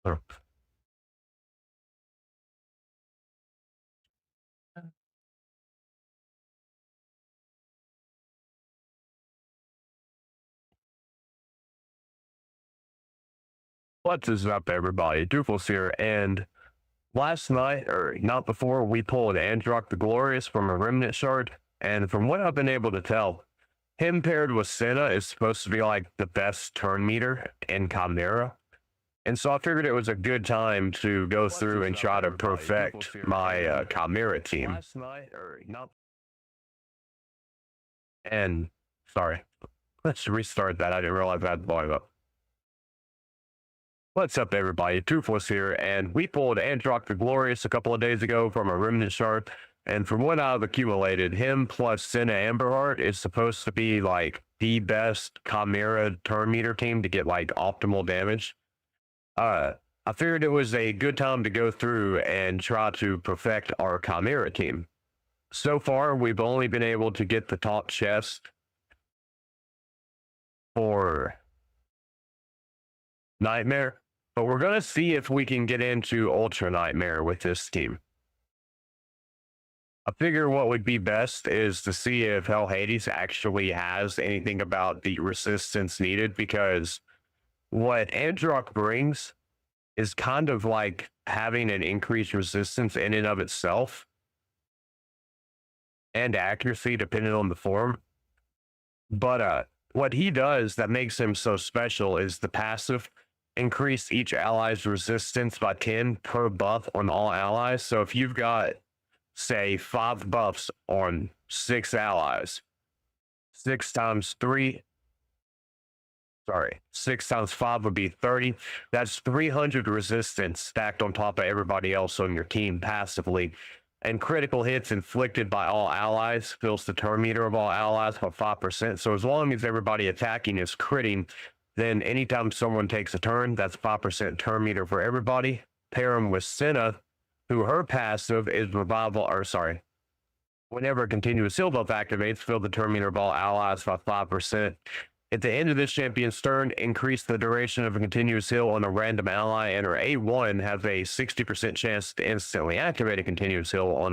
Or- What's up, everybody? Doofus here, and last night, or not before, we pulled ANDROC the Glorious from a Remnant shard, and from what I've been able to tell, him paired with Senna is supposed to be like the best turn meter in Chimera. And so I figured it was a good time to go through and try to perfect my Chimera team. Last night, or not, and sorry, let's restart that. I didn't realize I had the volume up. What's up, everybody? Toothless here, and we pulled ANDROC the Glorious a couple of days ago from a Remnant shard, and from what I've accumulated, him plus Senna Amberheart is supposed to be like the best Chimera turn meter team to get like optimal damage. I figured it was a good time to go through and try to perfect our Chimera team. So far, we've only been able to get the top chest for Nightmare, but we're going to see if we can get into Ultra Nightmare with this team. I figure what would be best is to see if Hell Hades actually has anything about the resistance needed, because what ANDROC brings is kind of like having an increased resistance in and of itself and accuracy depending on the form. But what he does that makes him so special is the passive increase each ally's resistance by 10 per buff on all allies. So if you've got, say, 5 buffs on 6 allies, 6 times 5 would be 30. That's 300 resistance stacked on top of everybody else on your team passively. And critical hits inflicted by all allies fills the turn meter of all allies by 5%. So as long as everybody attacking is critting, then anytime someone takes a turn, that's 5% turn meter for everybody. Pair them with Senna, who her passive is revival, whenever a continuous heal buff activates, fill the turn meter of all allies by 5%. At the end of this champion's turn, increase the duration of a continuous heal on a random ally, and her A1 has a 60% chance to instantly activate a continuous heal on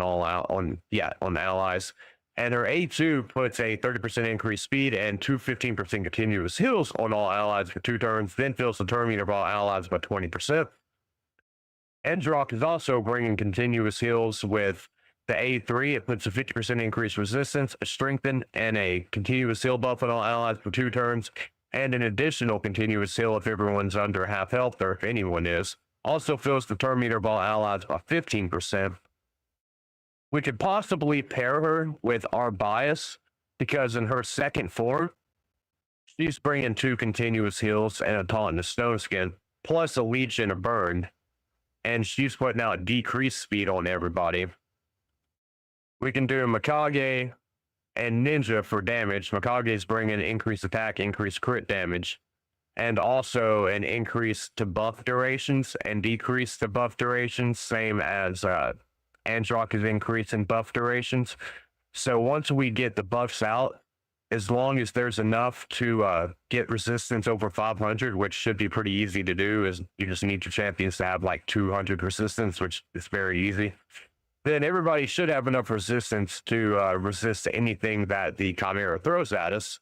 the allies. And her A2 puts a 30% increased speed and 15% continuous heals on all allies for 2 turns, then fills the turn meter of all allies by 20%. ANDROC is also bringing continuous heals with the A3. It puts a 50% increased resistance, a strengthen, and a continuous heal buff on all allies for 2 turns, and an additional continuous heal if everyone's under half health, or if anyone is. Also fills the turn meter of all allies by 15%. We could possibly pair her with our bias, because in her second form, she's bringing 2 continuous heals and a taunt and a stone skin, plus a leech and a burn, and she's putting out decreased speed on everybody. We can do Mikage and Ninja for damage. Mikage's bringing increased attack, increased crit damage, and also an increase to buff durations and decrease to buff durations, same as ANDROC is increasing buff durations. So once we get the buffs out, as long as there's enough to get resistance over 500, which should be pretty easy to do, is you just need your champions to have like 200 resistance, which is very easy. Then everybody should have enough resistance to resist anything that the Chimera throws at us.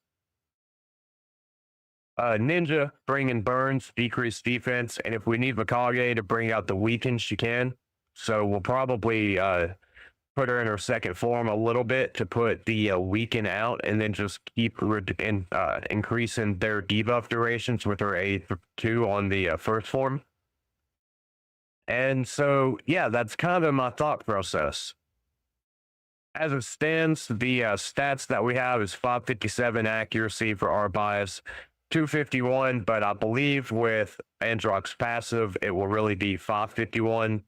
Ninja, bringing burns, decreased defense, and if we need Mikage to bring out the weaken, she can. So we'll probably put her in her second form a little bit to put the weaken out, and then just keep increasing their debuff durations with her A2 on the first form. And so, yeah, that's kind of my thought process. As it stands, the stats that we have is 557 accuracy for our bias, 251, but I believe with ANDROC's passive, it will really be 551,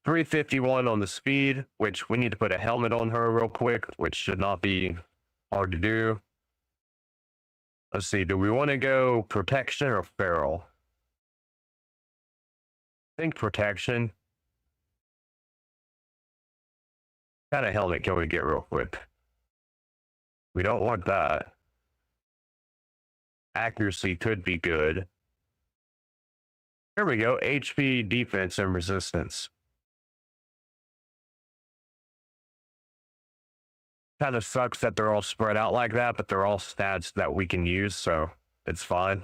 351 on the speed, which we need to put a helmet on her real quick, which should not be hard to do. Let's see, do we want to go protection or feral? I think protection. What kind of helmet can we get real quick? We don't want that. Accuracy could be good. There we go. HP, defense, and resistance. Kind of sucks that they're all spread out like that, but they're all stats that we can use, so it's fine.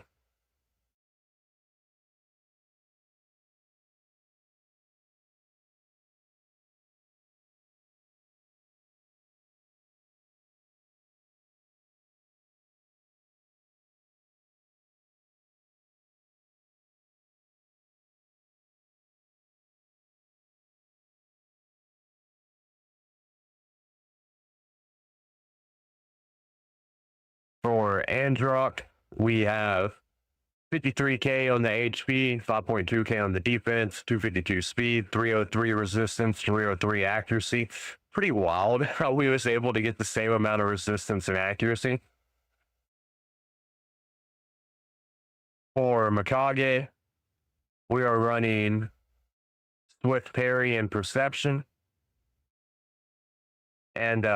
For ANDROC, we have 53k on the HP, 5.2k on the defense, 252 speed, 303 resistance, 303 accuracy. Pretty wild how we was able to get the same amount of resistance and accuracy. For Mikage, we are running Swift Parry and Perception. And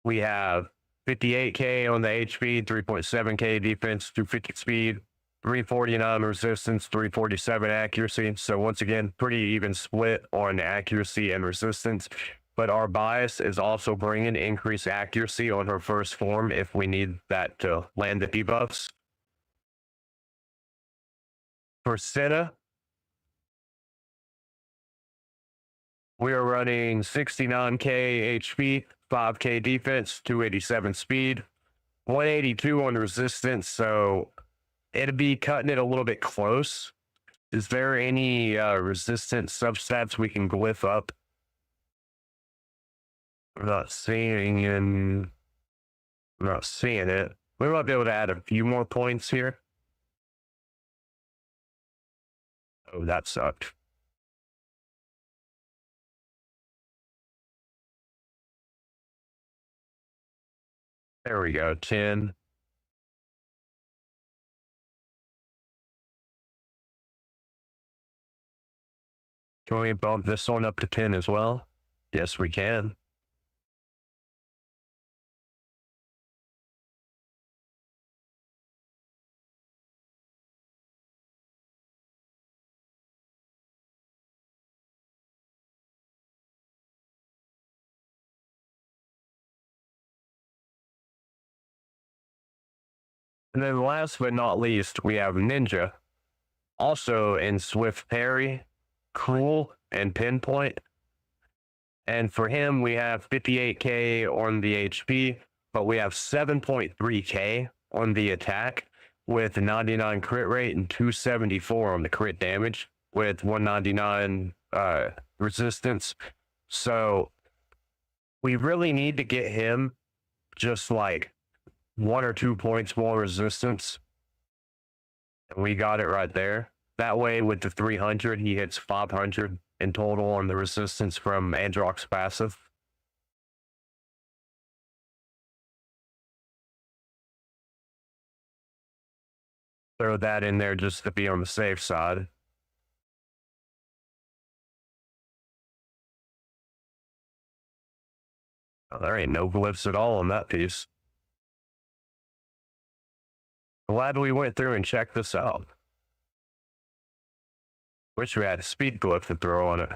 we have 58k on the HP, 3.7k defense, 250 speed, 349 resistance, 347 accuracy. So once again, pretty even split on accuracy and resistance. But our bias is also bringing increased accuracy on her first form if we need that to land the debuffs. For SENNA, we are running 69k HP, 5k defense, 287 speed, 182 on resistance, so it'd be cutting it a little bit close. Is there any resistance substats we can glyph up? I'm not seeing it. We might be able to add a few more points here. Oh, that sucked. There we go, 10. Can we bump this one up to 10 as well? Yes, we can. And then last but not least, we have Ninja. Also in Swift Parry, Cruel, and Pinpoint. And for him, we have 58k on the HP, but we have 7.3k on the attack with 99 crit rate and 274 on the crit damage with 199 resistance. So we really need to get him just like 1 or 2 points more resistance. And we got it right there. That way, with the 300, he hits 500 in total on the resistance from ANDROC's passive. Throw that in there just to be on the safe side. Oh, there ain't no glyphs at all on that piece. Glad we went through and checked this out. Wish we had a speed glyph to throw on it.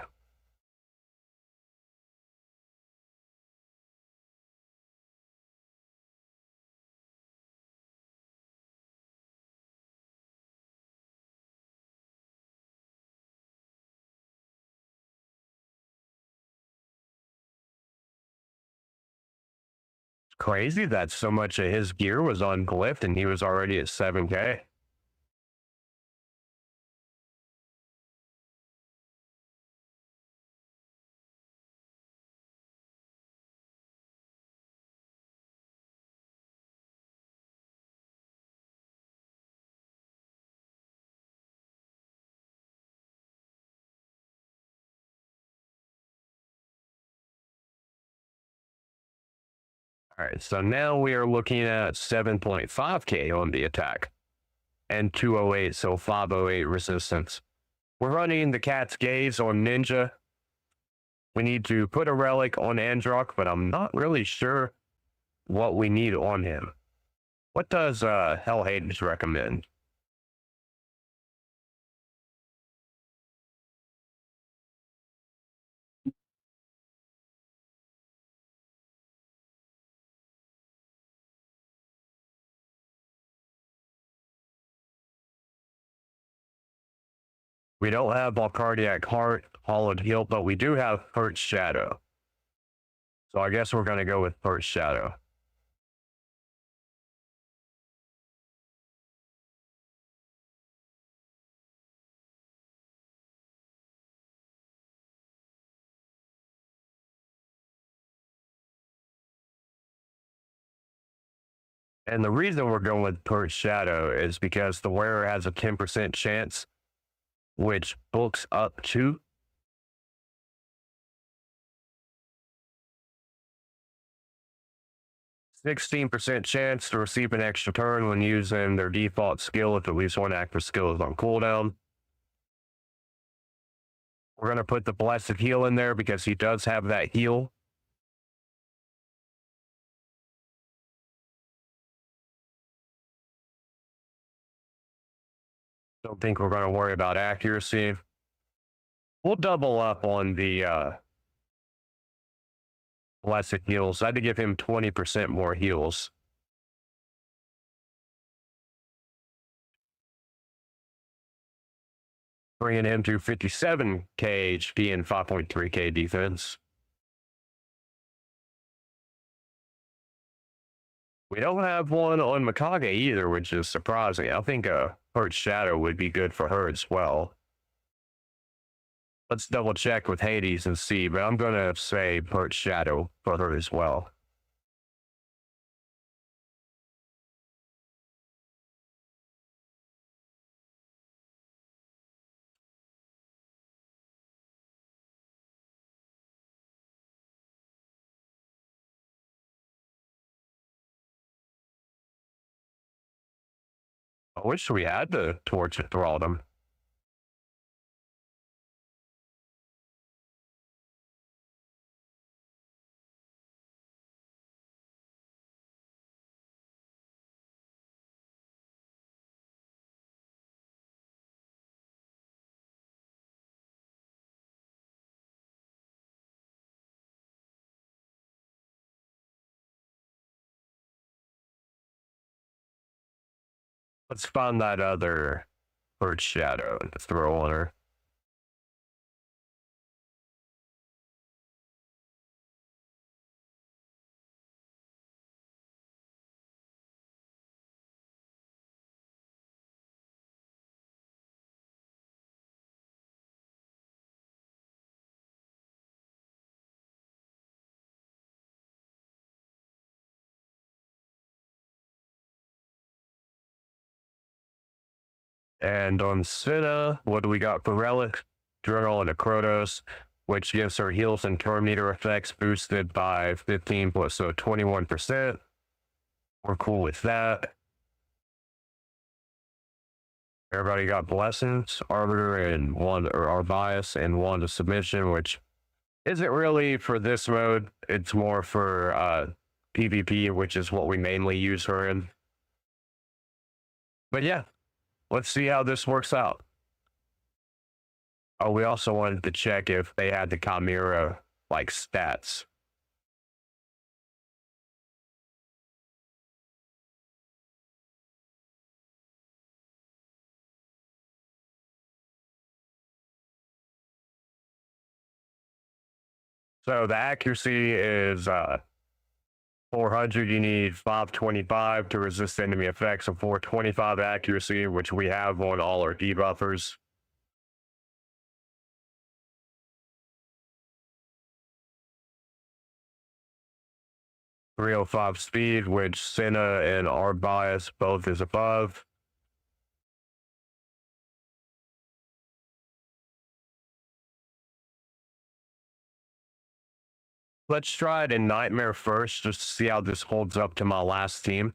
Crazy that so much of his gear was unglyphed and he was already at 7k. All right, so now we are looking at 7.5k on the attack and 208, so 508 resistance. We're running the Cat's Gaze on Ninja. We need to put a relic on ANDROC, but I'm not really sure what we need on him. What does Hell Hades recommend? We don't have all cardiac heart, hollowed heel, but we do have hurt shadow. So I guess we're going to go with hurt shadow. And the reason we're going with hurt shadow is because the wearer has a 10% chance, which books up to 16% chance to receive an extra turn when using their default skill if at least one active skill is on cooldown. We're going to put the Blessed Heal in there because he does have that heal. Don't think we're going to worry about accuracy. We'll double up on the Blessed Heals. I had to give him 20% more heals. Bringing him to 57k HP and 5.3k defense. We don't have one on Mikage either, which is surprising. I think a Hurt Shadow would be good for her as well. Let's double check with Hades and see, but I'm going to say Hurt Shadow for her as well. I wish we had the torch at Thraldom. Let's find that other Hurt Shadow and throw on her. And on SENNA, what do we got for Relic? Journal and a Krotos, which gives her heals and TURNMETER effects boosted by 15 plus, so 21%. We're cool with that. Everybody got Blessings, Arbiter, and one, or Arbias, and one to Submission, which isn't really for this mode. It's more for PvP, which is what we mainly use her in. But yeah, let's see how this works out. Oh, we also wanted to check if they had the Chimera, like, stats. So the accuracy is 400. You need 525 to resist enemy effects, and 425 accuracy, which we have on all our debuffers. .305 speed, which SENNA and Arbias both is above. Let's try it in Nightmare first, just to see how this holds up to my last team.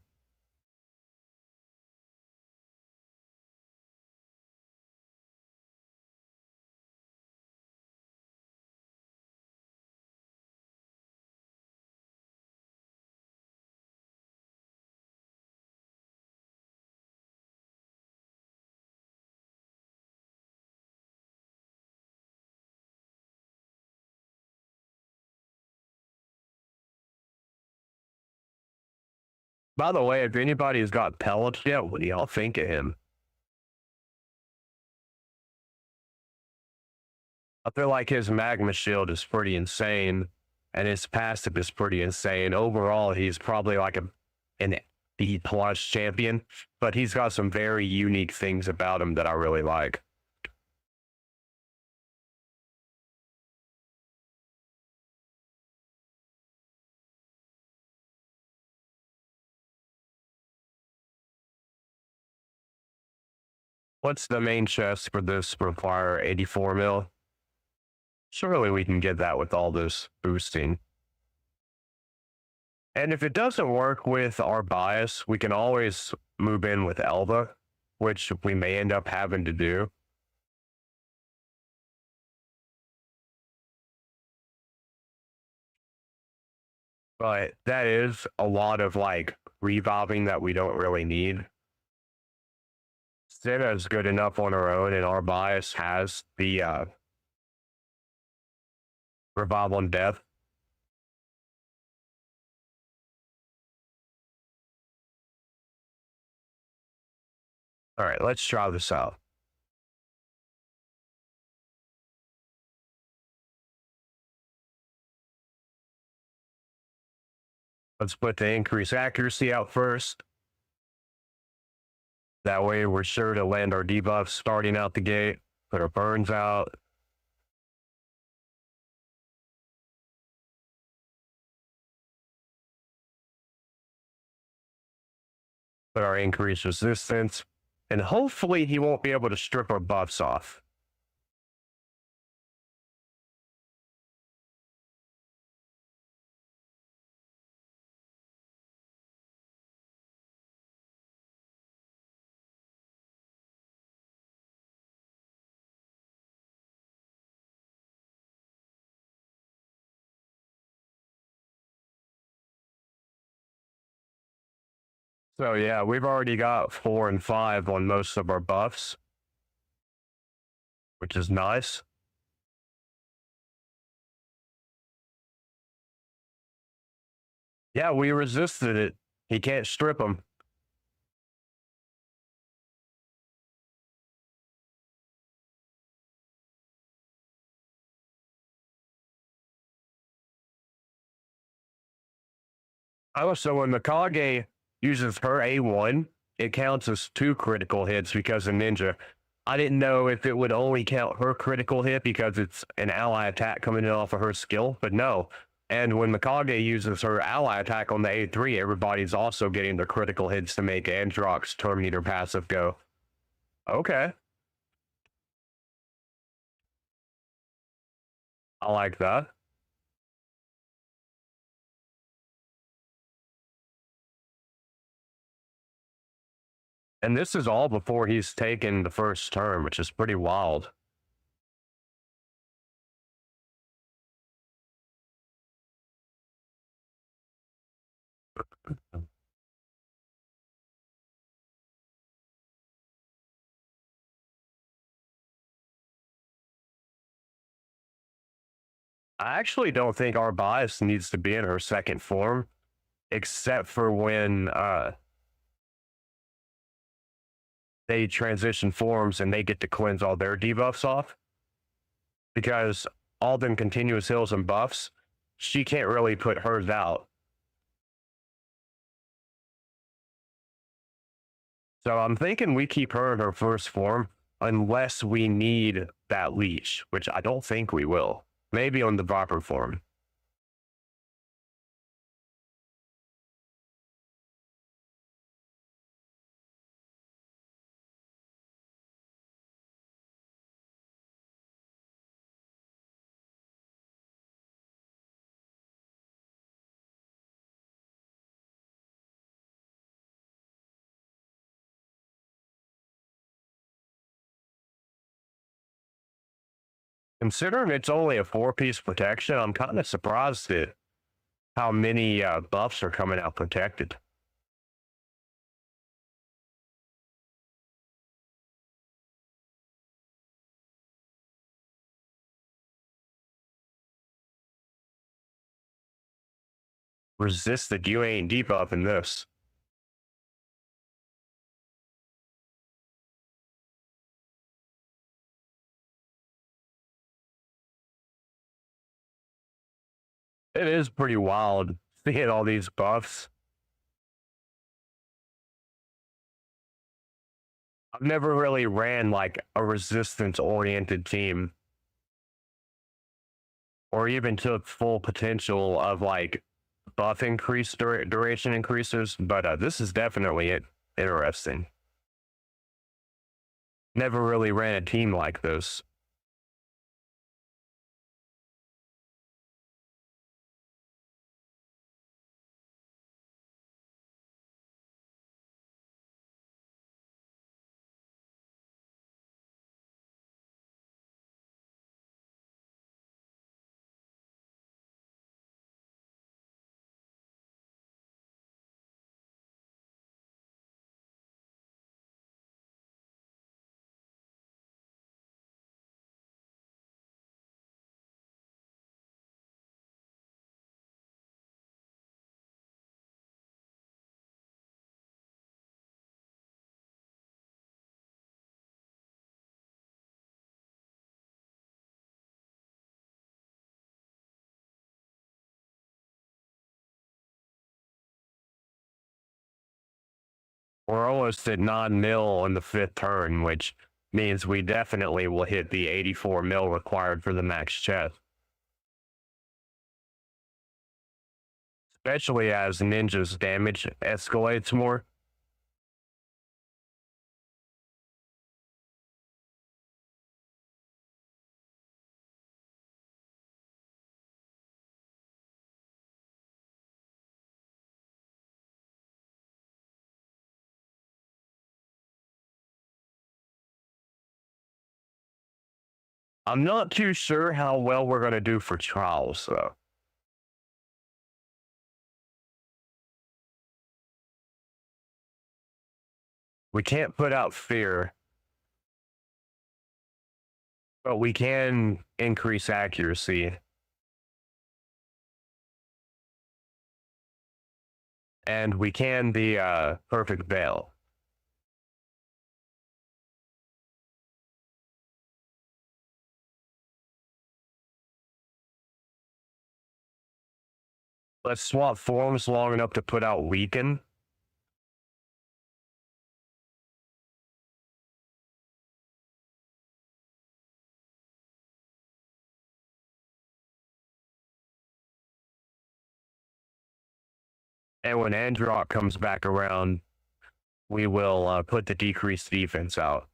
By the way, if anybody's got pellets yet, what do y'all think of him? I feel like his magma shield is pretty insane, and his passive is pretty insane. Overall, he's probably like an B plus champion, but he's got some very unique things about him that I really like. What's the main chest for this require 84 mil? Surely we can get that with all this boosting. And if it doesn't work with our bias, we can always move in with Elva, which we may end up having to do. But that is a lot of like reviving that we don't really need. Senna is good enough on her own, and our bias has the revive on death. All right, let's try this out. Let's put the increased accuracy out first. That way we're sure to land our debuffs starting out the gate. Put our burns out. Put our increased resistance. And hopefully he won't be able to strip our buffs off. So yeah, we've already got 4 and 5 on most of our buffs, which is nice. Yeah, we resisted it. He can't strip them. So when Mikage uses her A1, it counts as 2 critical hits because of Ninja. I didn't know if it would only count her critical hit because it's an ally attack coming in off of her skill, but no. And when Mikage uses her ally attack on the A3, everybody's also getting the critical hits to make ANDROC's TURNMETER passive go. Okay. I like that. And this is all before he's taken the first turn, which is pretty wild. I actually don't think our bias needs to be in her second form, except for when they transition forms and they get to cleanse all their debuffs off. Because all them continuous heals and buffs, she can't really put hers out. So I'm thinking we keep her in her first form unless we need that leech, which I don't think we will. Maybe on the Viper form. Considering it's only a 4-piece protection, I'm kind of surprised at how many buffs are coming out protected. Resisted, you ain't debuffing this. It is pretty wild seeing all these buffs. I've never really ran like a resistance oriented team or even took full potential of like buff increase duration increases, but this is definitely interesting. Never really ran a team like this. We're almost at 9 mil in the fifth turn, which means we definitely will hit the 84 mil required for the max chest. Especially as Ninja's damage escalates more. I'm not too sure how well we're going to do for trials, though. We can't put out fear, but we can increase accuracy. And we can the perfect veil. Let's swap forms long enough to put out weaken. And when ANDROC comes back around, we will put the decreased defense out.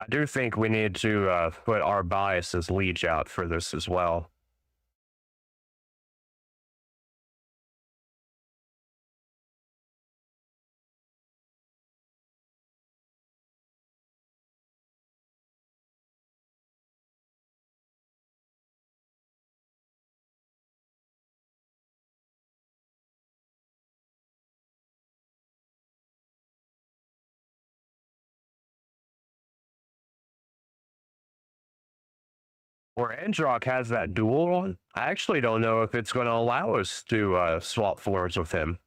I do think we need to put our bias as leech out for this as well. Where ANDROC has that duel on, I actually don't know if it's going to allow us to swap forms with him.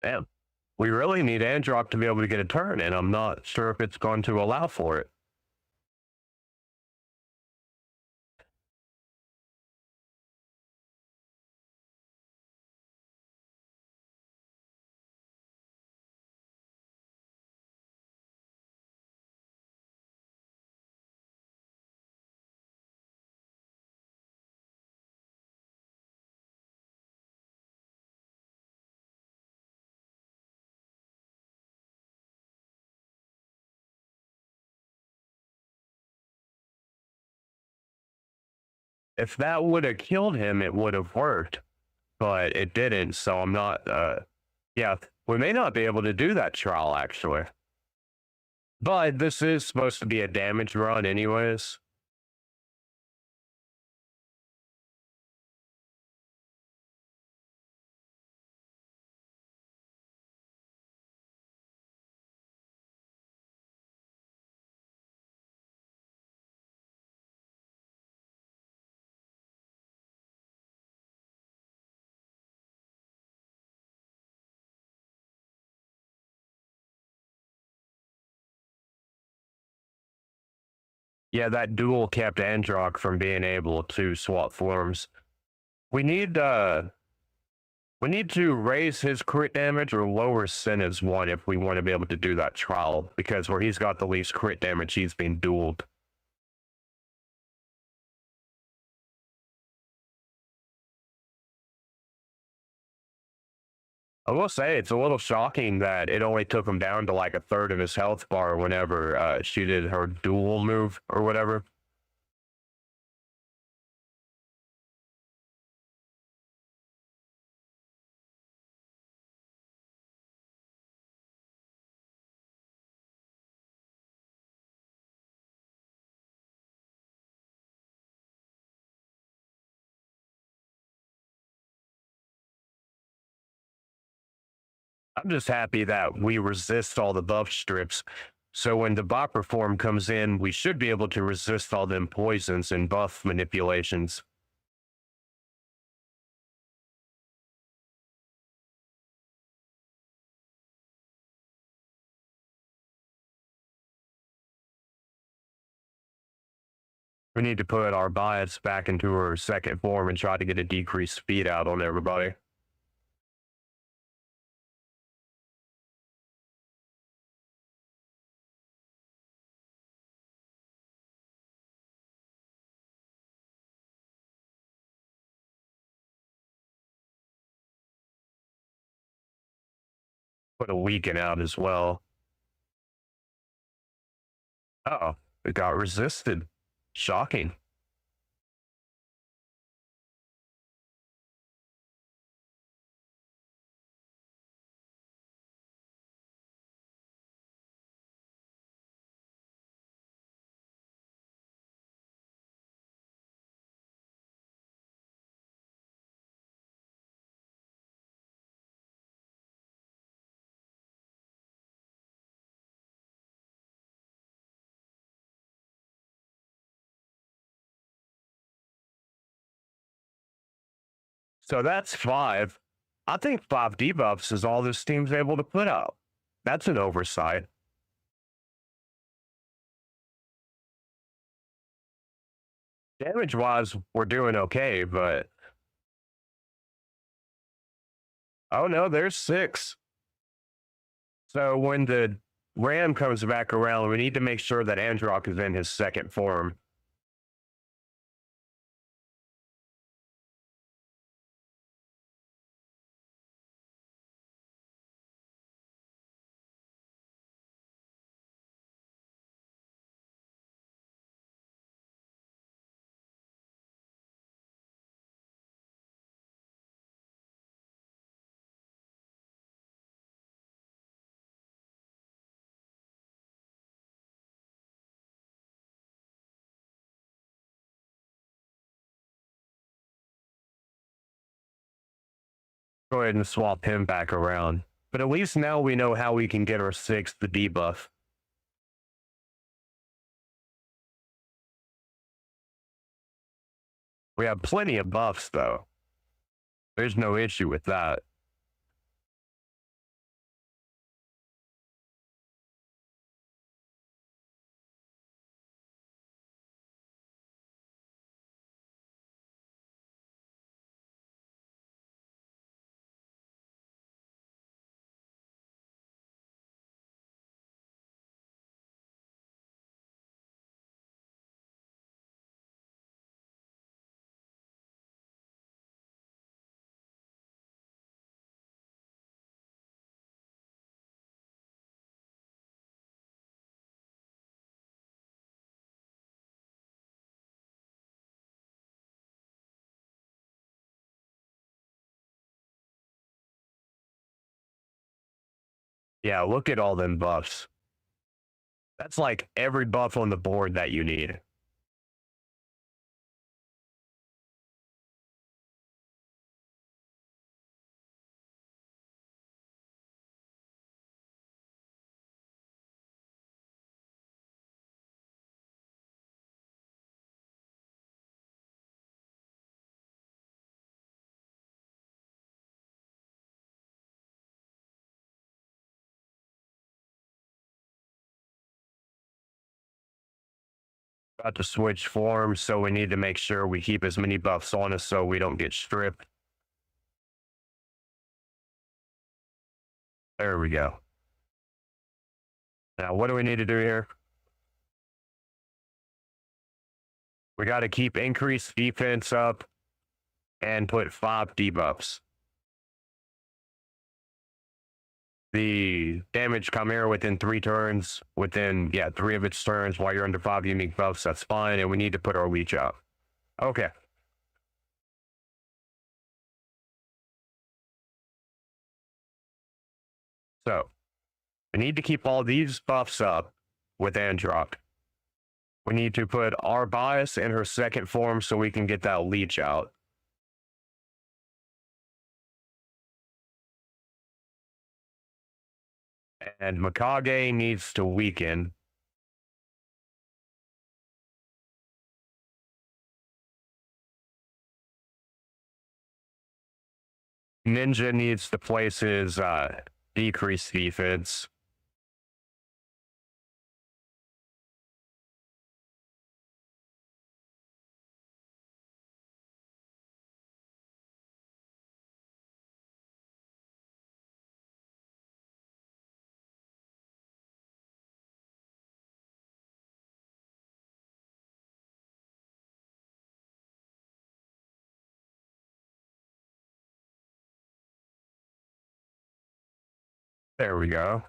Damn. We really need ANDROC to be able to get a turn, and I'm not sure if it's going to allow for it. If that would have killed him, it would have worked, but it didn't. So I'm not. Yeah, we may not be able to do that trial actually. But this is supposed to be a damage run, anyways. Yeah, that duel kept ANDROC from being able to swap forms. We need we need to raise his crit damage or lower Senna's one if we want to be able to do that trial, because where he's got the least crit damage, he's been dueled. I will say it's a little shocking that it only took him down to like a third of his health bar whenever she did her duel move or whatever. I'm just happy that we resist all the buff strips. So when the Bopper form comes in, we should be able to resist all them poisons and buff manipulations. We need to put our bias back into her second form and try to get a decreased speed out on everybody. Put a weaken out as well. Oh, it got resisted. Shocking. So that's five. I think five debuffs is all this team's able to put out. That's an oversight. Damage wise, we're doing okay, but oh no, there's six. So when the Ram comes back around, we need to make sure that Androc is in his second form. Go ahead and swap him back around. But at least now we know how we can get our sixth debuff. We have plenty of buffs, though. There's no issue with that. Yeah, look at all them buffs. That's like every buff on the board that you need. About to switch forms, so we need to make sure we keep as many buffs on us so we don't get stripped. There we go. Now, what do we need to do here? We got to keep increased defense up and put 5 debuffs. The damage Chimera within 3 turns, within 3 of its turns while you're under 5 unique buffs, that's fine, and we need to put our leech out. Okay. So, we need to keep all these buffs up with ANDROC. We need to put our bias in her second form so we can get that leech out. And Mikage needs to weaken. Ninja needs to place his decreased defense. There we go.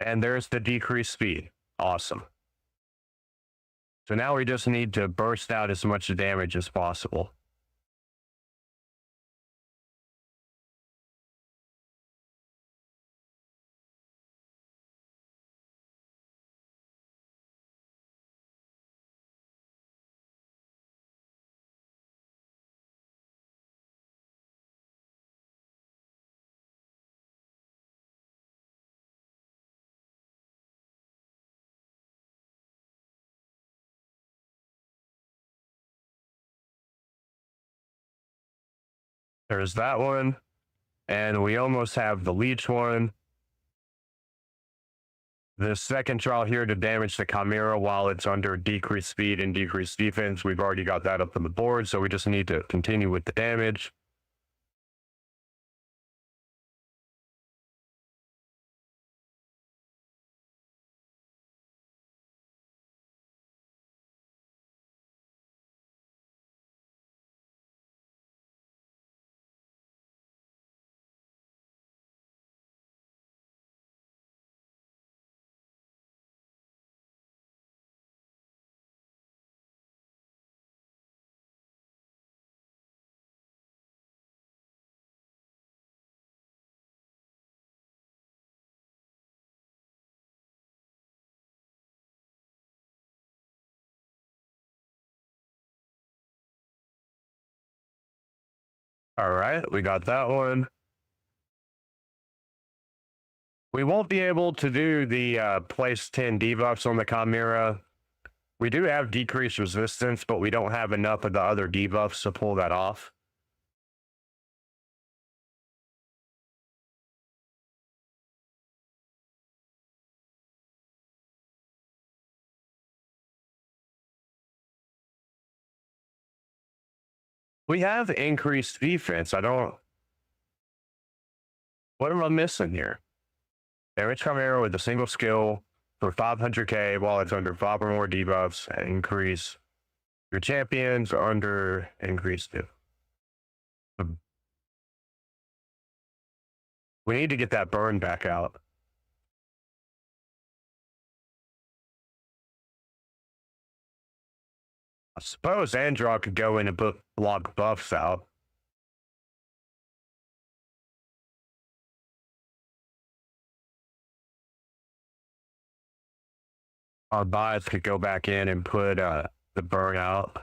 And there's the decreased speed. Awesome. So now we just need to burst out as much damage as possible. There's that one. And we almost have the leech one. The second trial here to damage the Chimera while it's under decreased speed and decreased defense. We've already got that up on the board, so we just need to continue with the damage. All right, we got that one. We won't be able to do the place 10 debuffs on the Chimera. We do have decreased resistance, but we don't have enough of the other debuffs to pull that off. We have increased defense. What am I missing here? Damage Chimera with a single skill for 500k while it's under 5 or more debuffs and increase your champions under increased. We need to get that burn back out. I suppose ANDROC could go in and block buffs out. Our bias could go back in and put the burnout.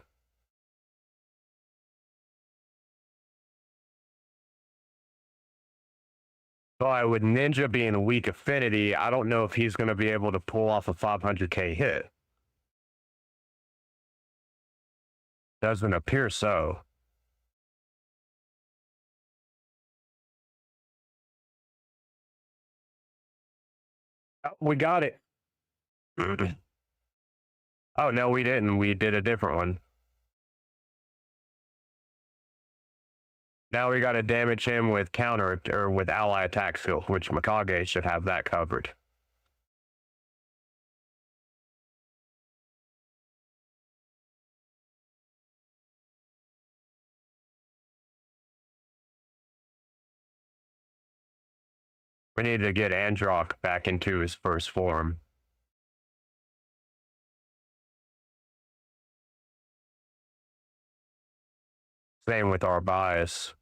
But with Ninja being a weak affinity, I don't know if he's going to be able to pull off a 500k hit. Doesn't appear so. Oh, we got it. Oh, no, we didn't. We did a different one. Now we got to damage him with counter or with ally attack skill, which Mikage should have that covered. We need to get ANDROC back into his first form. Same with our bias.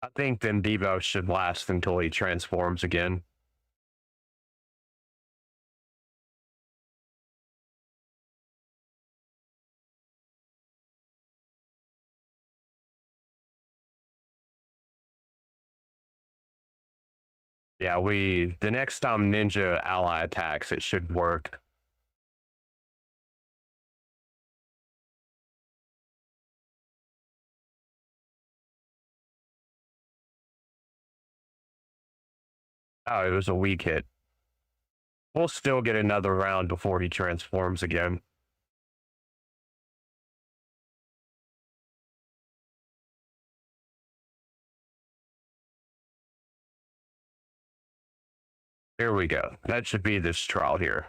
I think then Devo should last until he transforms again. Yeah, the next time Ninja ally attacks, it should work. Oh, it was a weak hit. We'll still get another round before he transforms again. Here we go. That should be this trial here.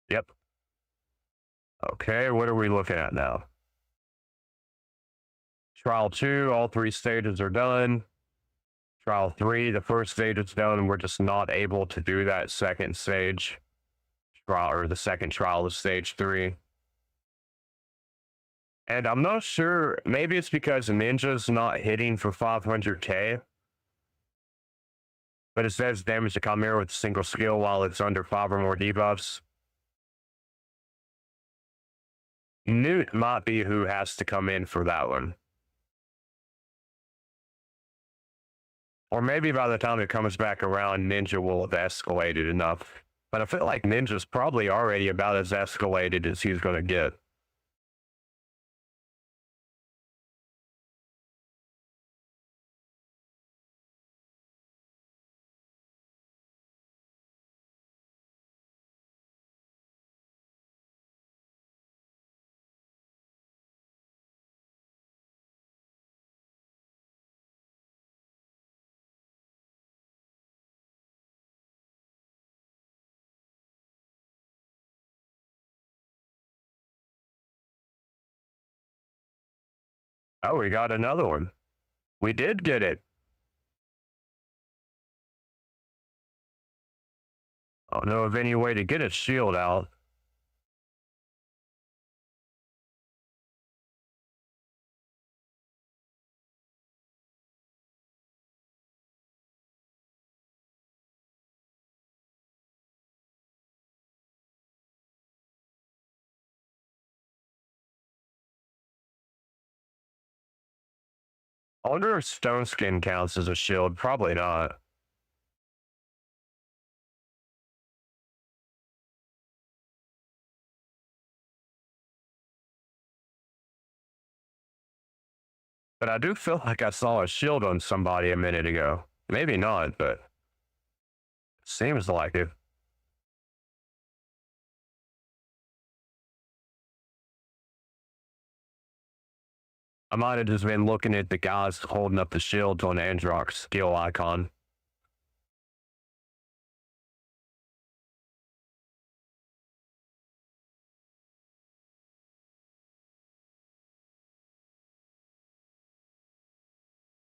Yep. Okay, what are we looking at now? Trial 2, all 3 stages are done. Trial 3, the first stage is done. We're just not able to do that second stage. Trial, or the second trial of stage 3. And I'm not sure, maybe it's because Ninja's not hitting for 500k. But it says damage to Chimera with a single skill while it's under 5 or more debuffs. Newt might be who has to come in for that one. Or maybe by the time it comes back around, Ninja will have escalated enough. But I feel like Ninja's probably already about as escalated as he's going to get. Oh, we got another one. We did get it. I don't know of any way to get a shield out. I wonder if Stone Skin counts as a shield. Probably not. But I do feel like I saw a shield on somebody a minute ago. Maybe not, but it seems like it. I might have just been looking at the guys holding up the shields on ANDROC's skill icon.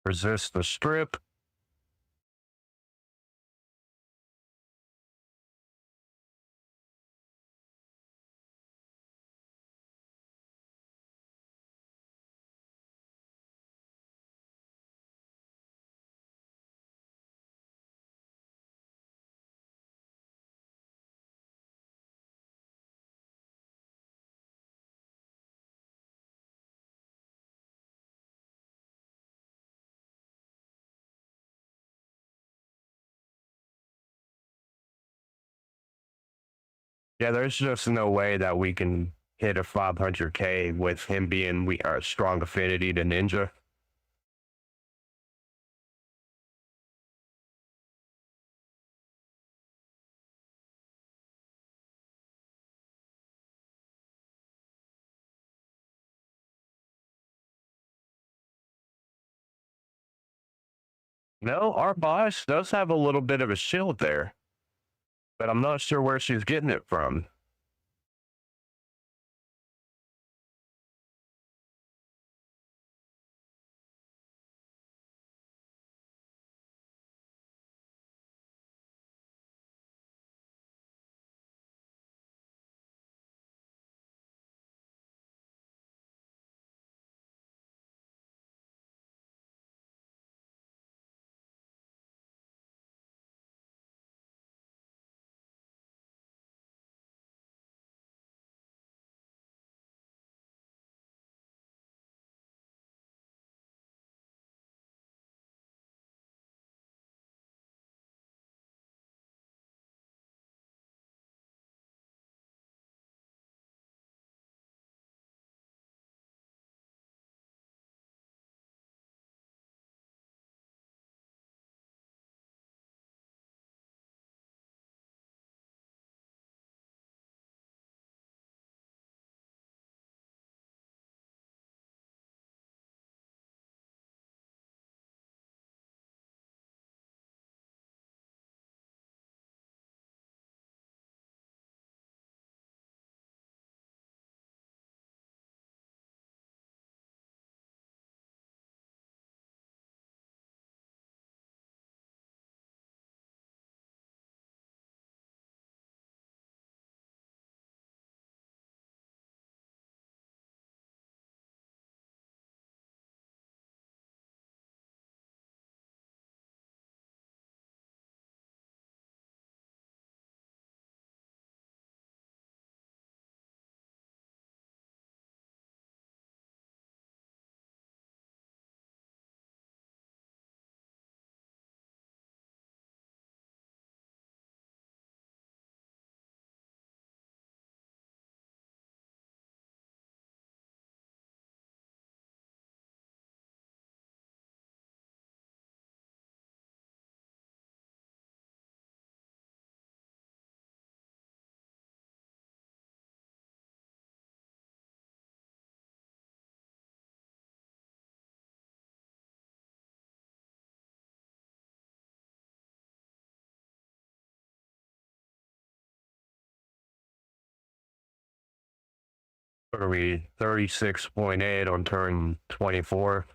Resist the strip. Yeah, there's just no way that we can hit a 500k with him being we are strong affinity to ninja. No, our boss does have a little bit of a shield there, but I'm not sure where she's getting it from. What are we 36.8 on turn 24?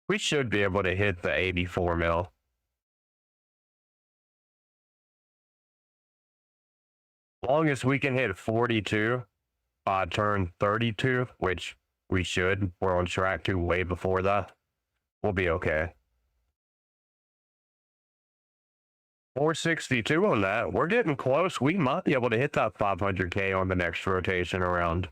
We should be able to hit the 84 mil. Long as we can hit 42 by turn 32, which we should. We're on track to way before that. We'll be okay. 462 on that. We're getting close. We might be able to hit that 500k on the next rotation around.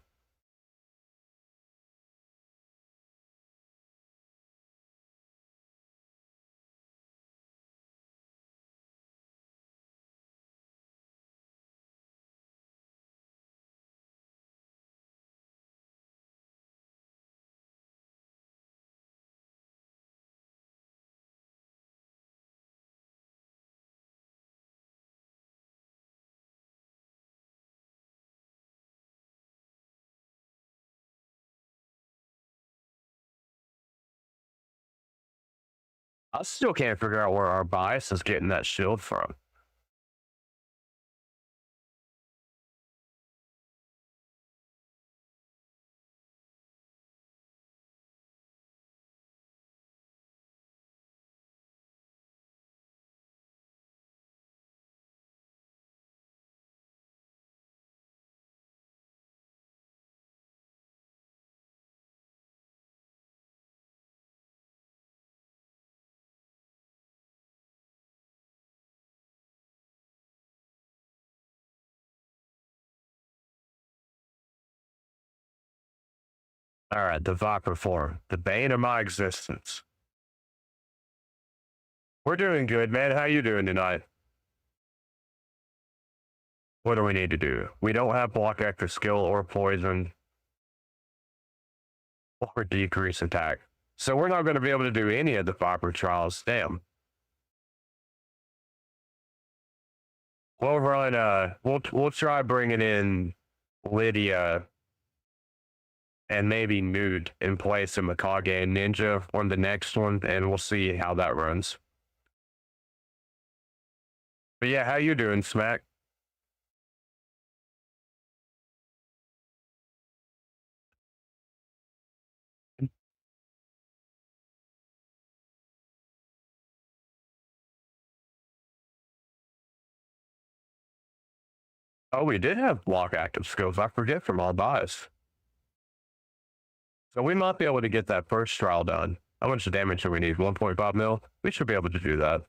I still can't figure out where our bias is getting that shield from. All right, the Viper form, the bane of my existence. We're doing good, man. How you doing tonight? What do we need to do? We don't have block extra skill or poison or decrease attack. So we're not going to be able to do any of the Viper trials. Damn. We'll run, we'll try bringing in Lydia and maybe Mood in place of Mikage and Ninja on the next one, and we'll see how that runs. But yeah, how you doing, Smack? Oh, we did have block active skills. I forget from our bias. So we might be able to get that first trial done. How much damage do we need? 1.5 mil? We should be able to do that.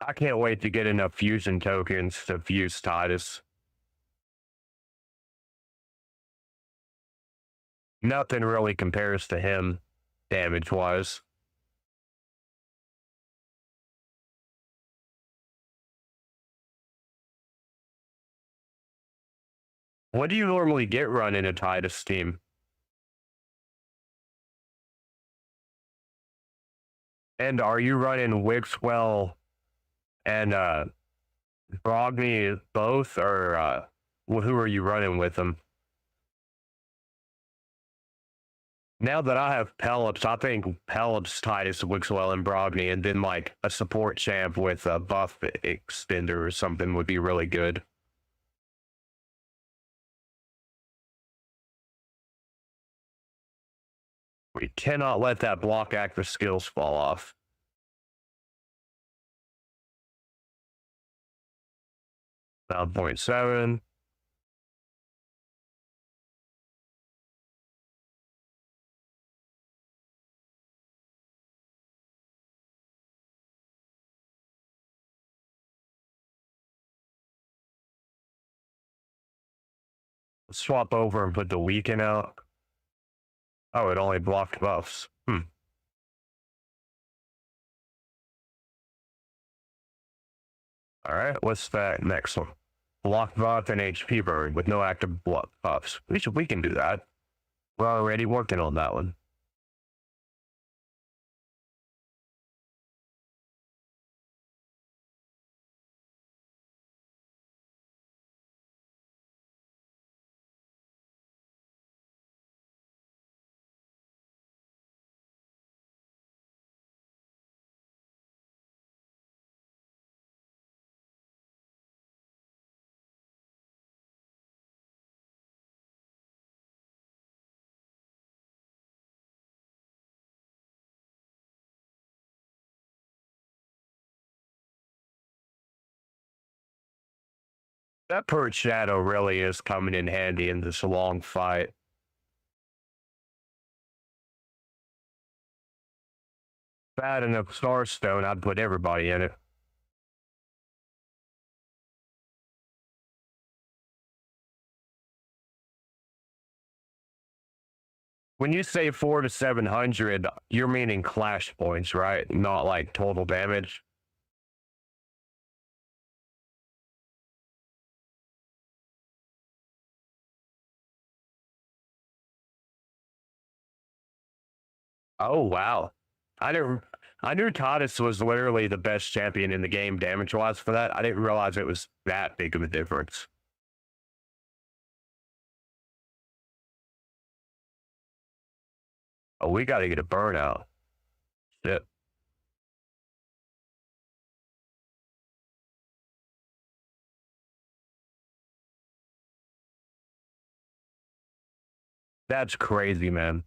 I can't wait to get enough fusion tokens to fuse Titus. Nothing really compares to him damage-wise. What do you normally get running a Titus team? And are you running Wixwell and Brogni both, or who are you running with them? Now that I have Pellets, I think Pellets, Titus, Wixwell, and Brogni, and then like a support champ with a buff extender or something would be really good. We cannot let that block active skills fall off. 9.7. Swap over and put the weaken out. Oh, it only blocked buffs. All right, what's that next one? Block buff and HP burn with no active buffs. We can do that. We're already working on that one. That Purge Shadow really is coming in handy in this long fight. If I had enough Starstone, I'd put everybody in it. When you say 4 to 700, you're meaning clash points, right? Not like total damage. Oh wow. I didn't I knew Titus was literally the best champion in the game damage wise for that. I didn't realize it was that big of a difference. Oh, we gotta get a burnout. Shit. That's crazy, man.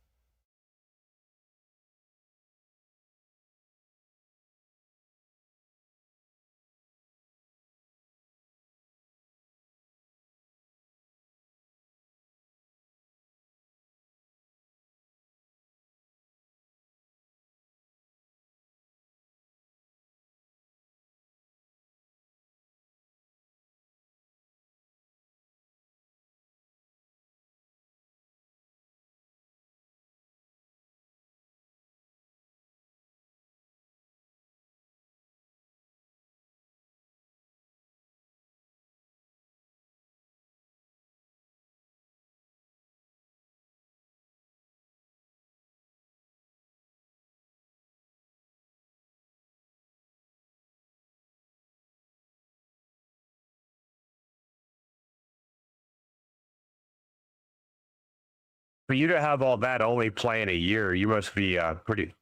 For you to have all that only playing a year, you must be pretty.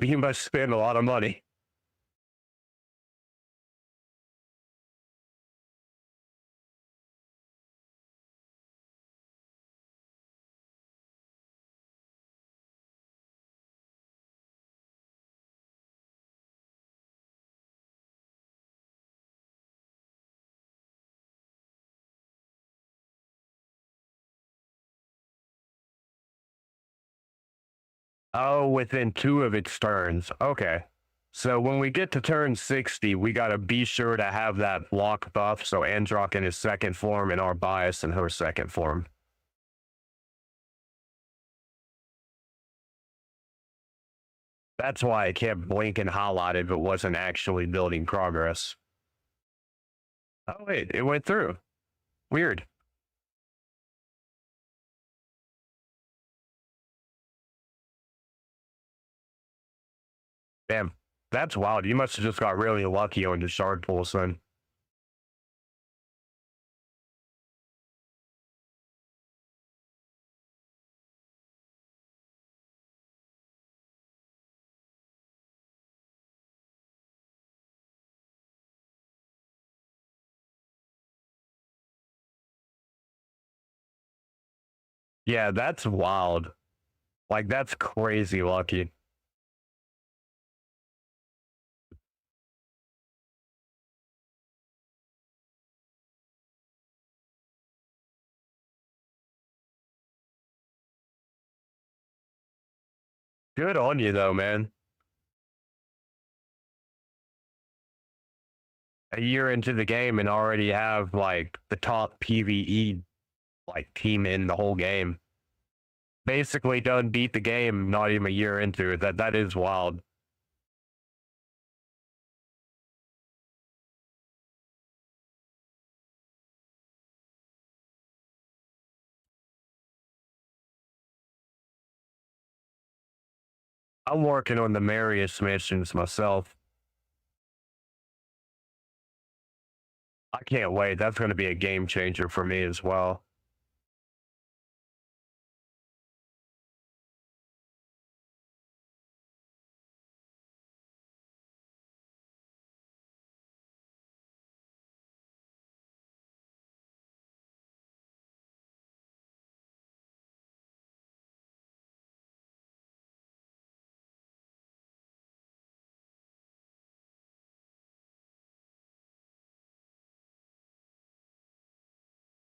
You must spend a lot of money. Oh, within two of its turns. Okay. So when we get to turn 60, we got to be sure to have that block buff. So ANDROC in his second form and our bias in her second form. That's why it kept blinking highlighted but wasn't actually building progress. Oh, wait, it went through. Weird. Damn. That's wild. You must have just got really lucky on the shard pull, son. Yeah, that's wild. Like, that's crazy lucky. Good on you, though, man. A year into the game and already have, like, the top PvE, like, team in the whole game. Basically done beat the game not even a year into it. That is wild. I'm working on the Marius missions myself. I can't wait. That's going to be a game changer for me as well.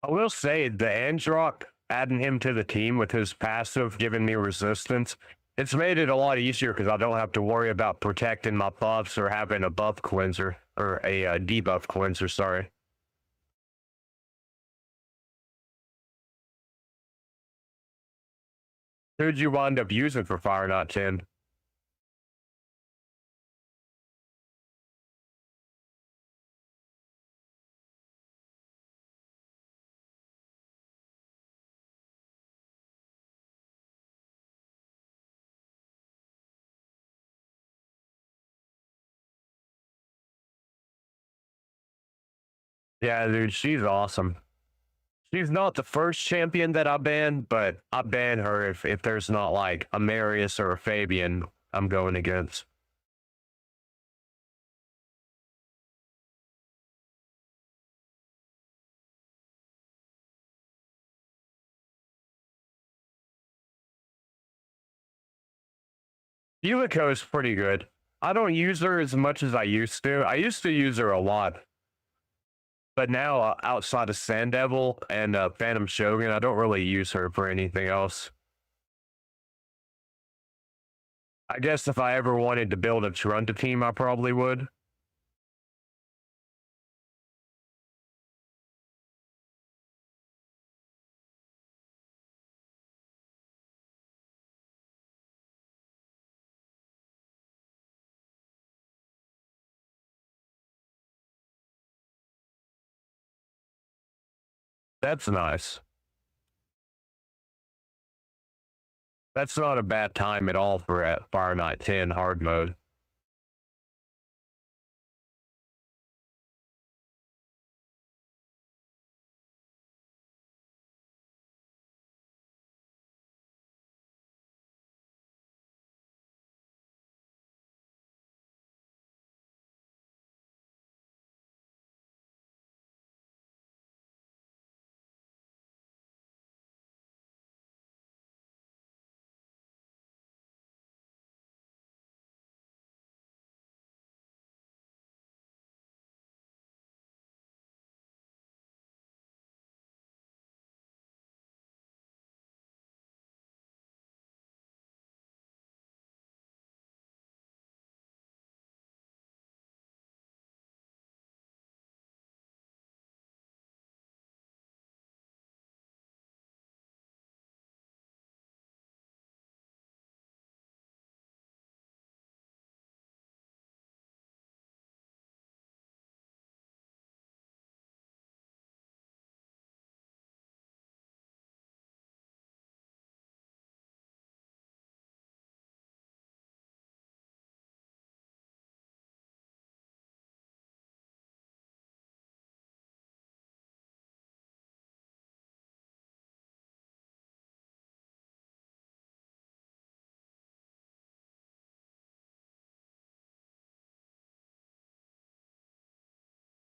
I will say the ANDROC adding him to the team with his passive giving me resistance, it's made it a lot easier because I don't have to worry about protecting my buffs or having a buff cleanser or a debuff cleanser, sorry. Who'd you wind up using for Fire Not 10? Yeah, dude, she's awesome. She's not the first champion that I ban, but I ban her if there's not like a Marius or a Fabian I'm going against. Yumiko is pretty good. I don't use her as much as I used to. I used to use her a lot, but now outside of Sand Devil and Phantom Shogun, I don't really use her for anything else. I guess if I ever wanted to build a Trunta team, I probably would. That's nice. That's not a bad time at all for Fire Knight 10 hard mode.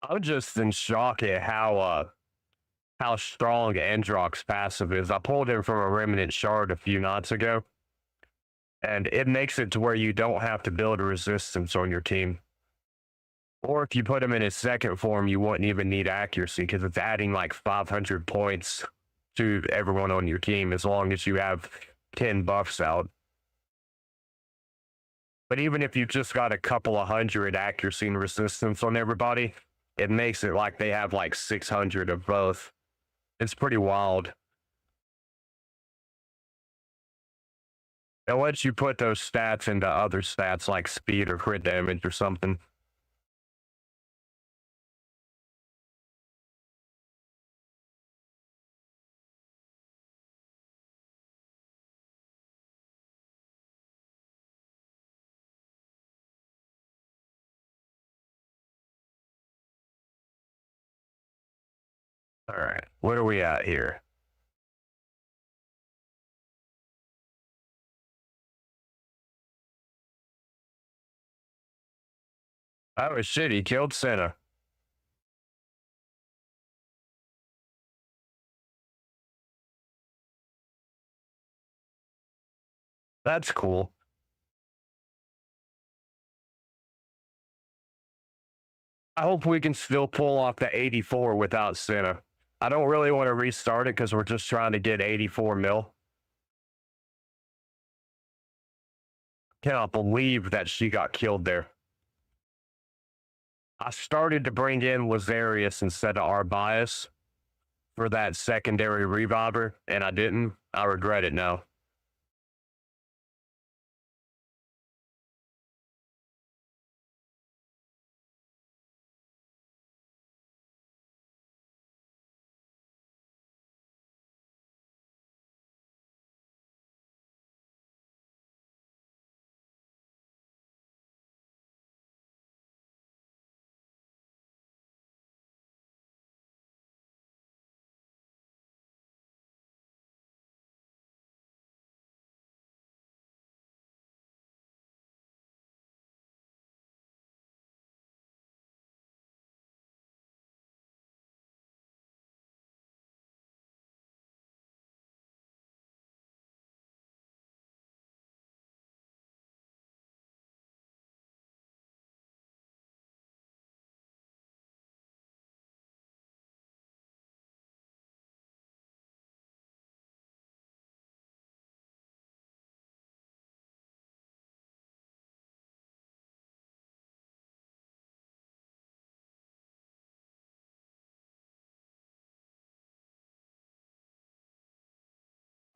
I'm just in shock at how strong ANDROC's passive is. I pulled him from a Remnant shard a few nights ago, and it makes it to where you don't have to build a resistance on your team. Or if you put him in his second form, you wouldn't even need accuracy because it's adding like 500 points to everyone on your team as long as you have 10 buffs out. But even if you just got a couple of hundred accuracy and resistance on everybody, it makes it like they have like 600 of both. It's pretty wild. It lets you put those stats into other stats like speed or crit damage or something. All right, what are we at here? Oh shit, he killed Senna. That's cool. I hope we can still pull off the 84 without Senna. I don't really want to restart it because we're just trying to get 84 mil. Cannot believe that she got killed there. I started to bring in Lazarius instead of Arbias for that secondary reviver, and I didn't. I regret it now.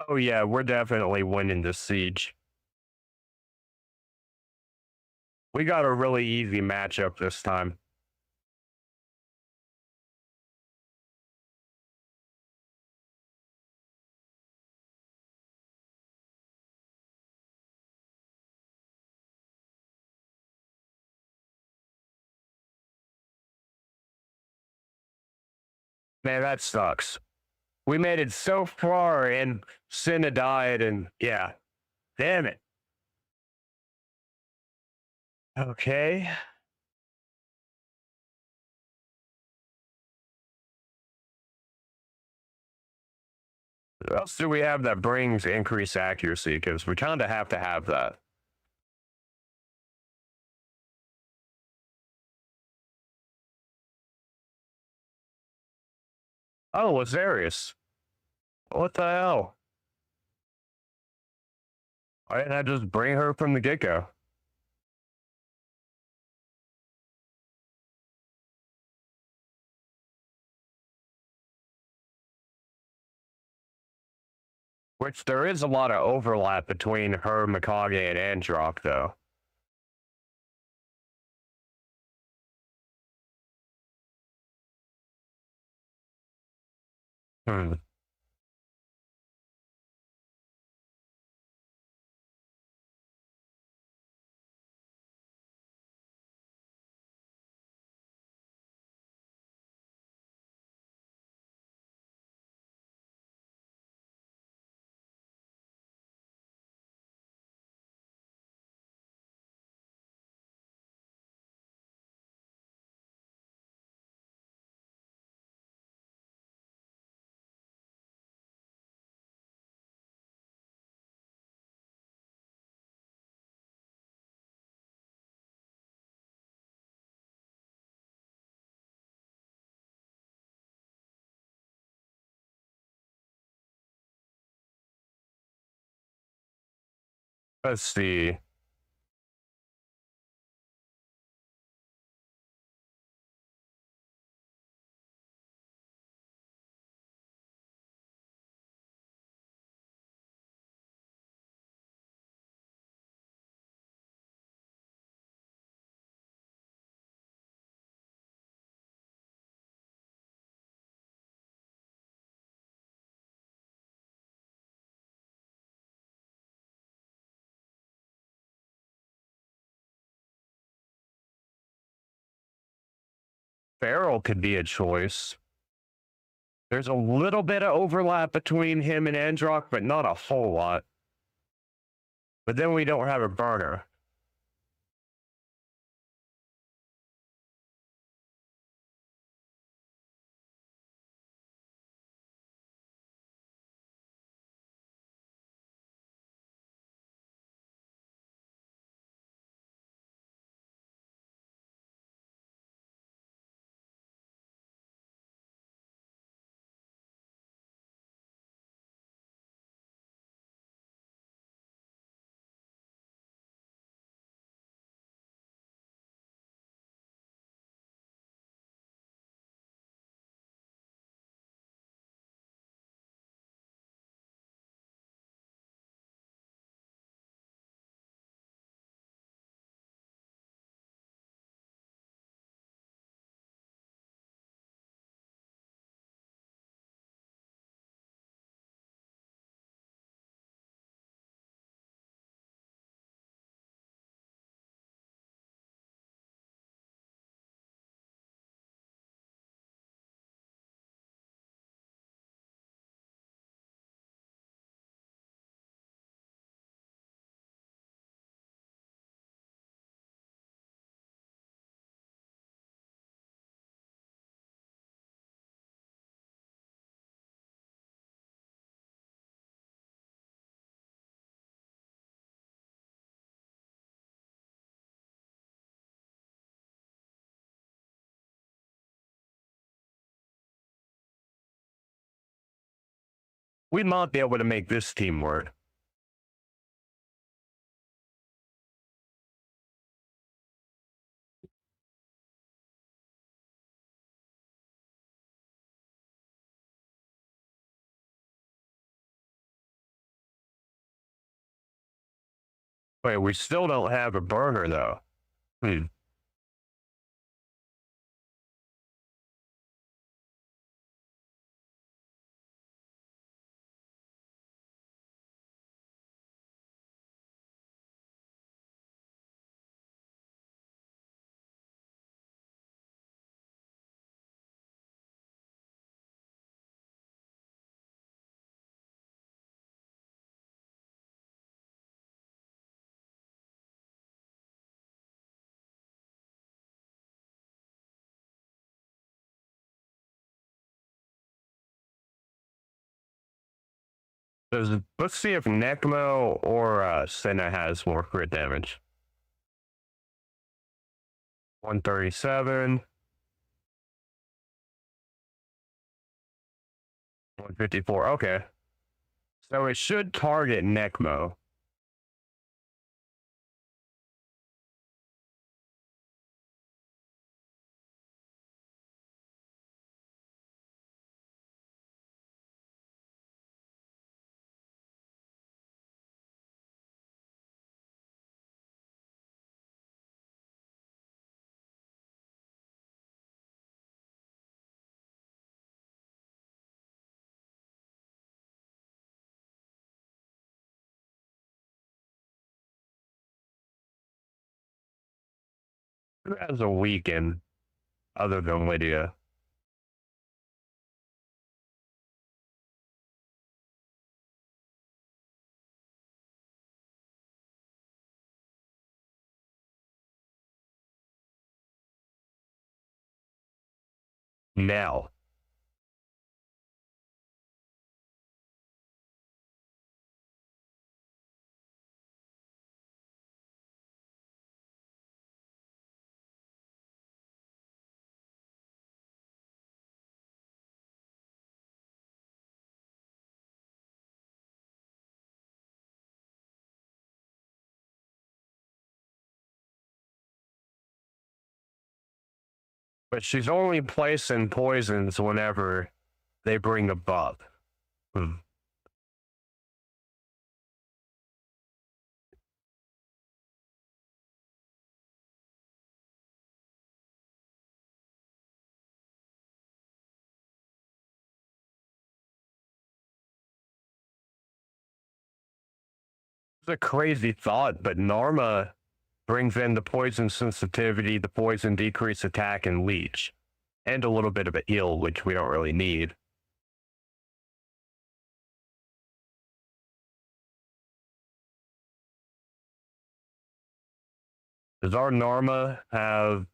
Oh yeah, we're definitely winning this siege. We got a really easy matchup this time. Man, that sucks. We made it so far and Senna died, and yeah, damn it. Okay. What else do we have that brings increased accuracy? Because we kind of have to have that. Oh, Lazarius. What the hell? Why didn't I just bring her from the get go? Which there is a lot of overlap between her, Mikage, and ANDROC, though. Hmm. Let's see. Farrell could be a choice. There's a little bit of overlap between him and ANDROC, but not a whole lot. But then we don't have a burner. We might be able to make this team work. Wait, we still don't have a burner though. Hmm. Let's see if Necmo or Senna has more crit damage. 137. 154. Okay. So it should target Necmo. Who has a weekend other than Lydia? Now. But she's only placing poisons whenever they bring a bug. Hmm. It's a crazy thought, but Narma brings in the poison sensitivity, the poison decrease attack, and leech, and a little bit of a heal, which we don't really need. Does our Narma have...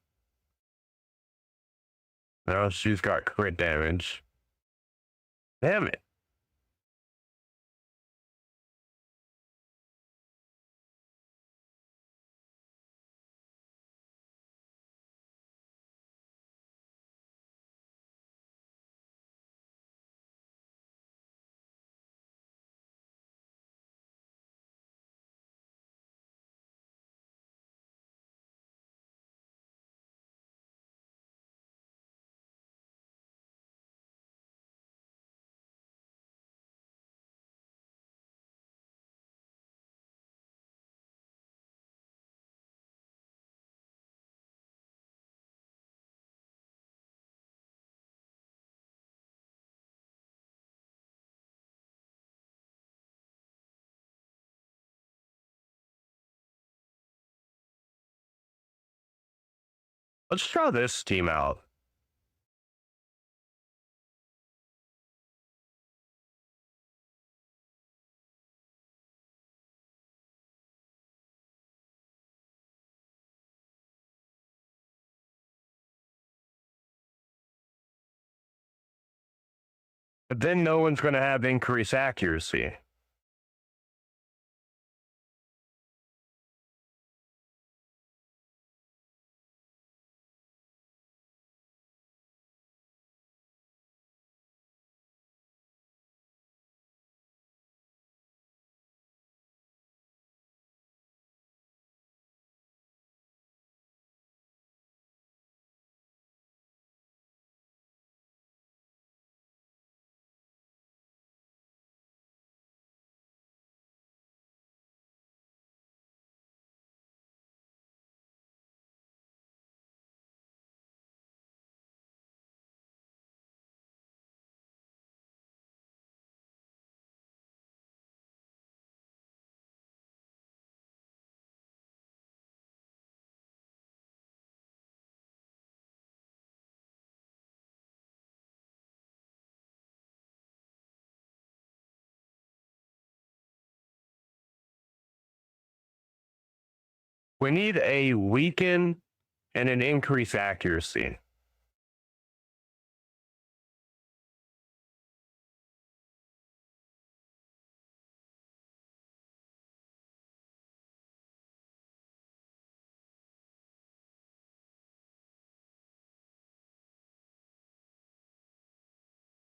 No, she's got crit damage. Damn it. Let's try this team out. But then no one's going to have increased accuracy. We need a weaken and an increase accuracy.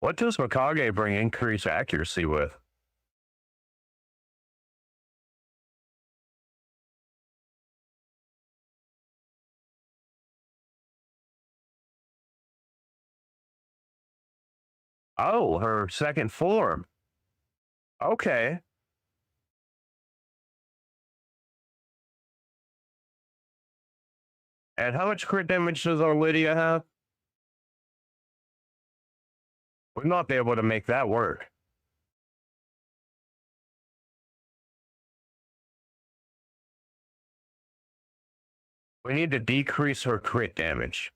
What does Mikage bring increased accuracy with? Oh, her second form. Okay. And how much crit damage does our Lydia have? We'll not be able to make that work. We need to decrease her crit damage.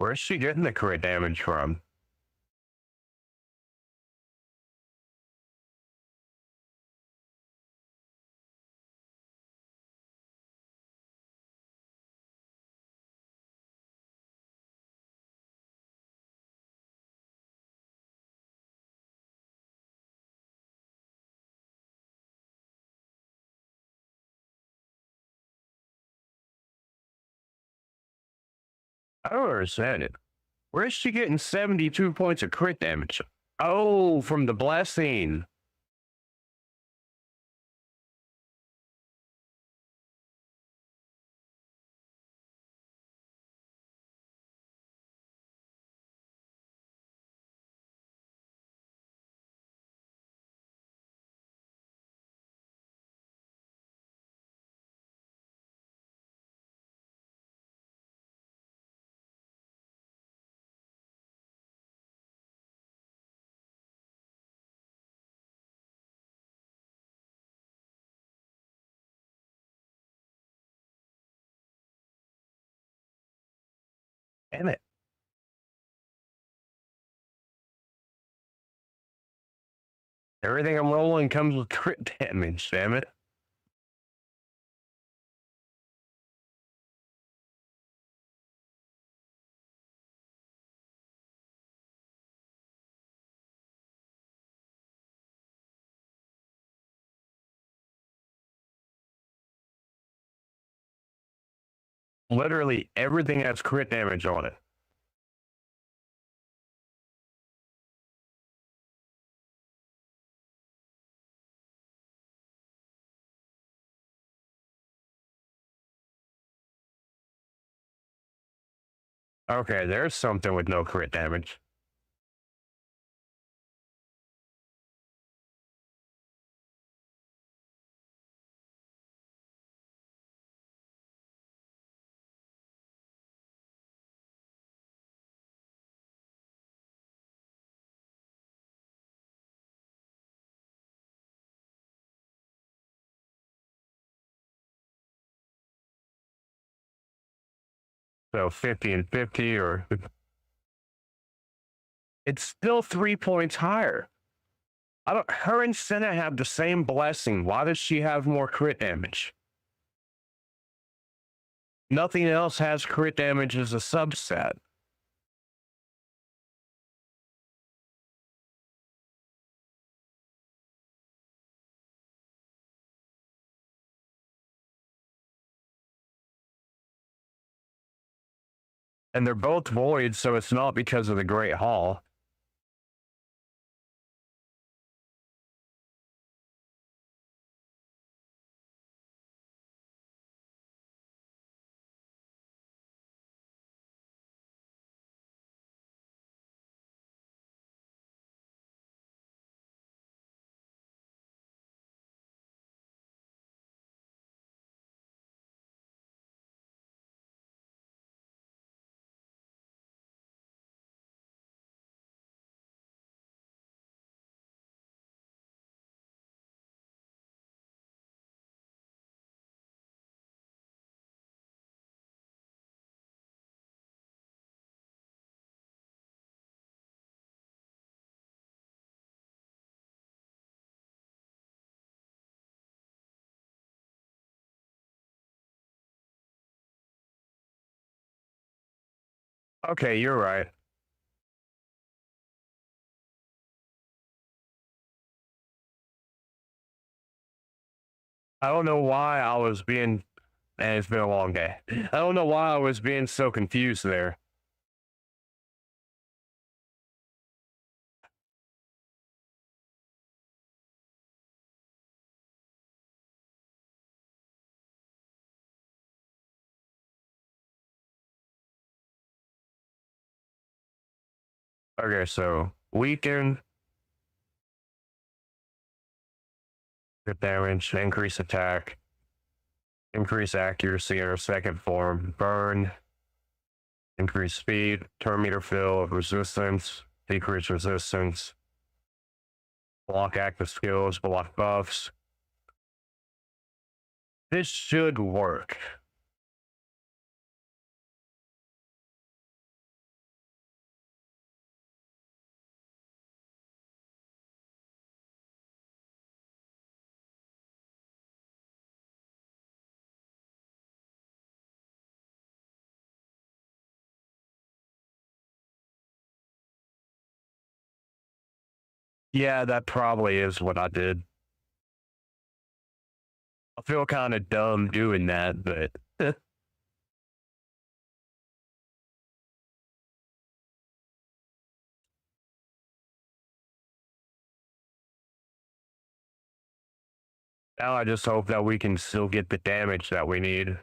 Where's she getting the crit damage from? I don't understand it. Where is she getting 72 points of crit damage? Oh, from the blessing. Damn it. Everything I'm rolling comes with crit damage, damn it. Literally everything has crit damage on it. Okay, there's something with no crit damage. So 50 and 50, or it's still 3 points higher. I don't. Her and Senna have the same blessing. Why does she have more crit damage? Nothing else has crit damage as a subset. And they're both void, so it's not because of the Great Hall. Okay, you're right. I don't know why I was being, and it's been a long day. I don't know why I was being so confused there. Okay, so weaken, crit damage, increase attack, increase accuracy in her second form, burn, increase speed, turn meter fill, resistance, decrease resistance, block active skills, block buffs. This should work. Yeah, that probably is what I did. I feel kind of dumb doing that, but Now I just hope that we can still get the damage that we need.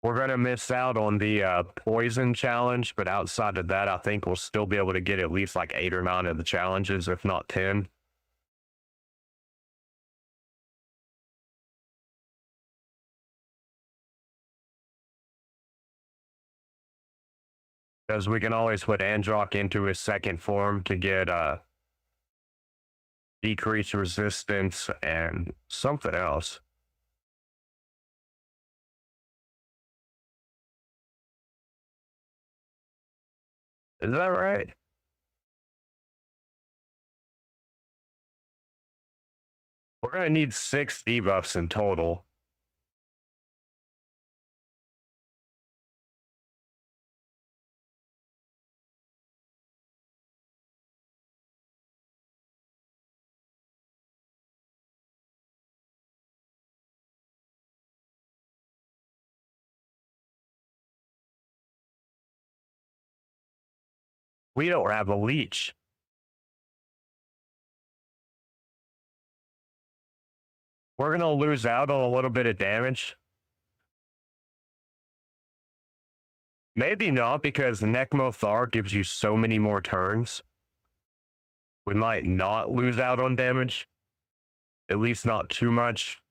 We're going to miss out on the poison challenge, but outside of that, I think we'll still be able to get at least like 8 or 9 of the challenges, if not 10. Because we can always put ANDROC into his second form to get decreased resistance and something else. Is that right? We're going to need 6 debuffs in total. We don't have a leech. We're going to lose out on a little bit of damage. Maybe not, because Necmothar gives you so many more turns. We might not lose out on damage. At least not too much.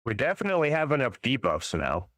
We definitely have enough debuffs now.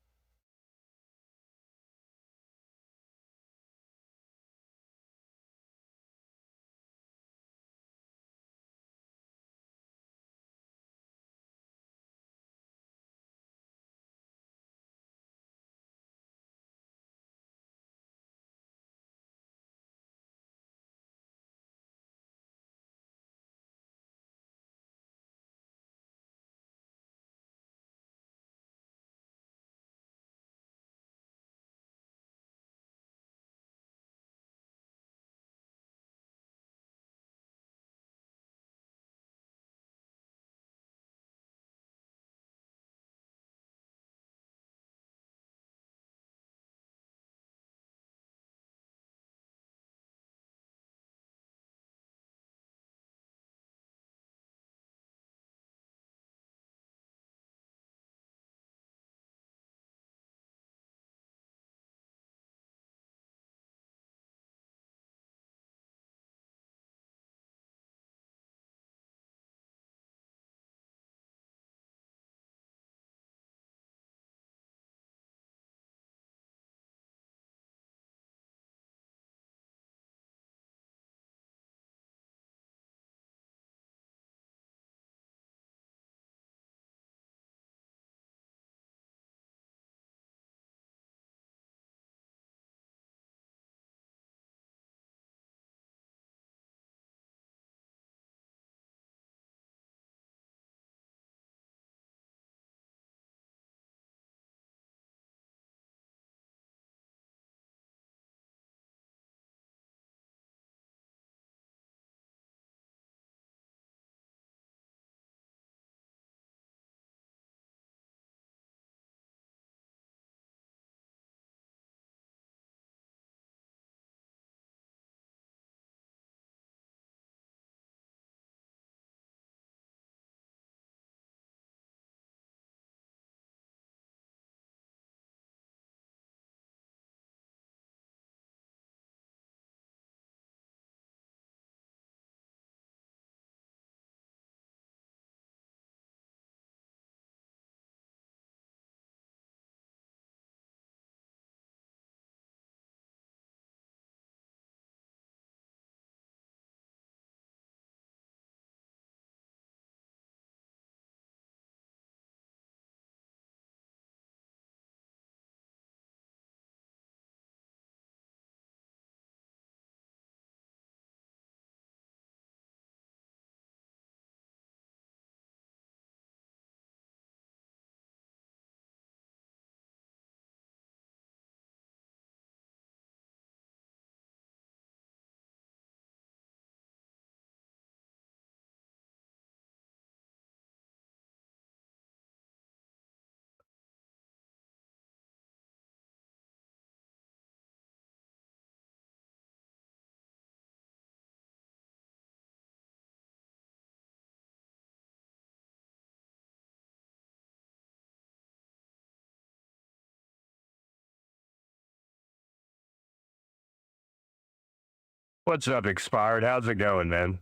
What's up, expired? How's it going, man?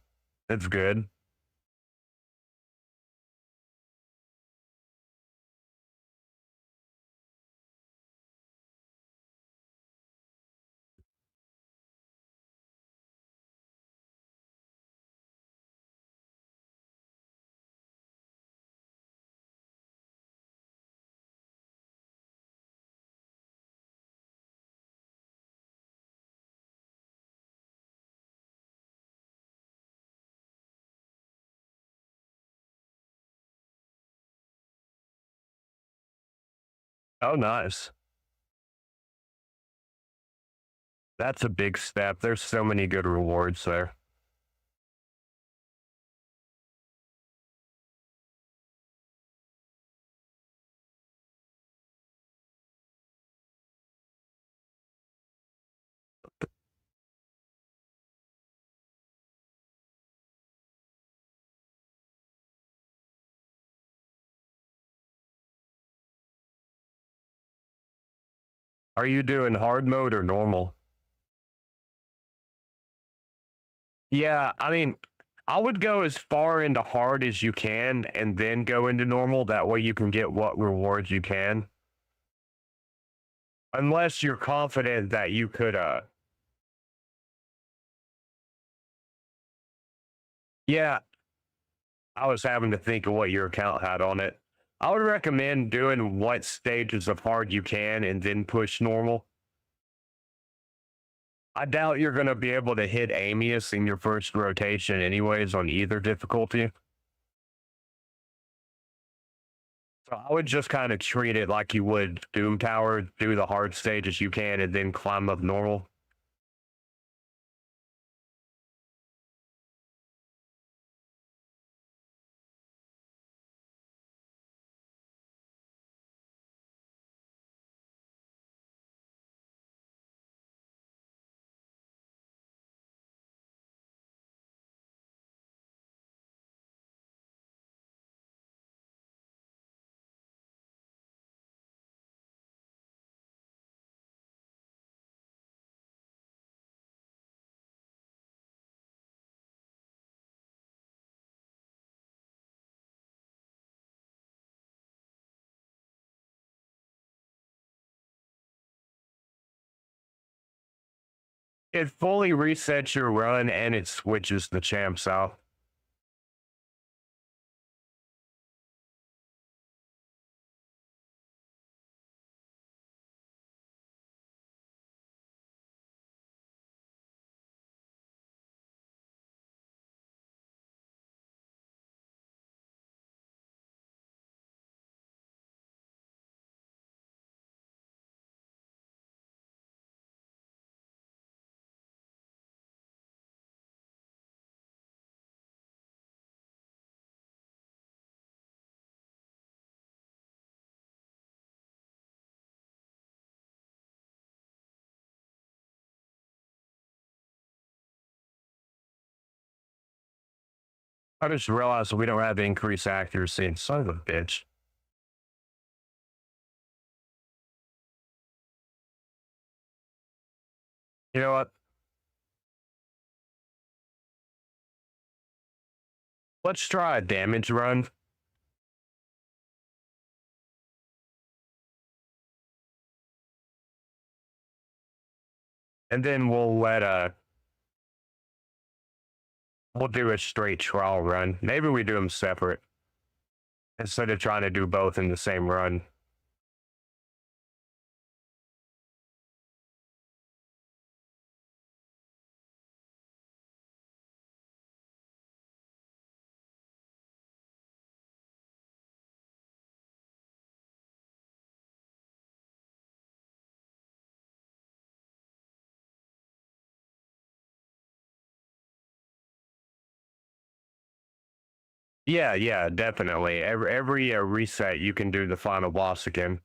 It's good. Oh, nice. That's a big step. There's so many good rewards there. Are you doing hard mode or normal? Yeah, I mean, I would go as far into hard as you can and then go into normal. That way you can get what rewards you can. Unless you're confident that you could, yeah, I was having to think of what your account had on it. I would recommend doing what stages of hard you can and then push normal. I doubt you're going to be able to hit Amius in your first rotation, anyways, on either difficulty. So I would just kind of treat it like you would Doom Tower, do the hard stages you can, and then climb up normal. It fully resets your run and it switches the champs out. I just realized we don't have increased accuracy. Son of a bitch. You know what? Let's try a damage run, and then we'll do a straight trial run. Maybe we do them separate instead of trying to do both in the same run. Yeah, yeah, definitely. Every reset, you can do the final boss again.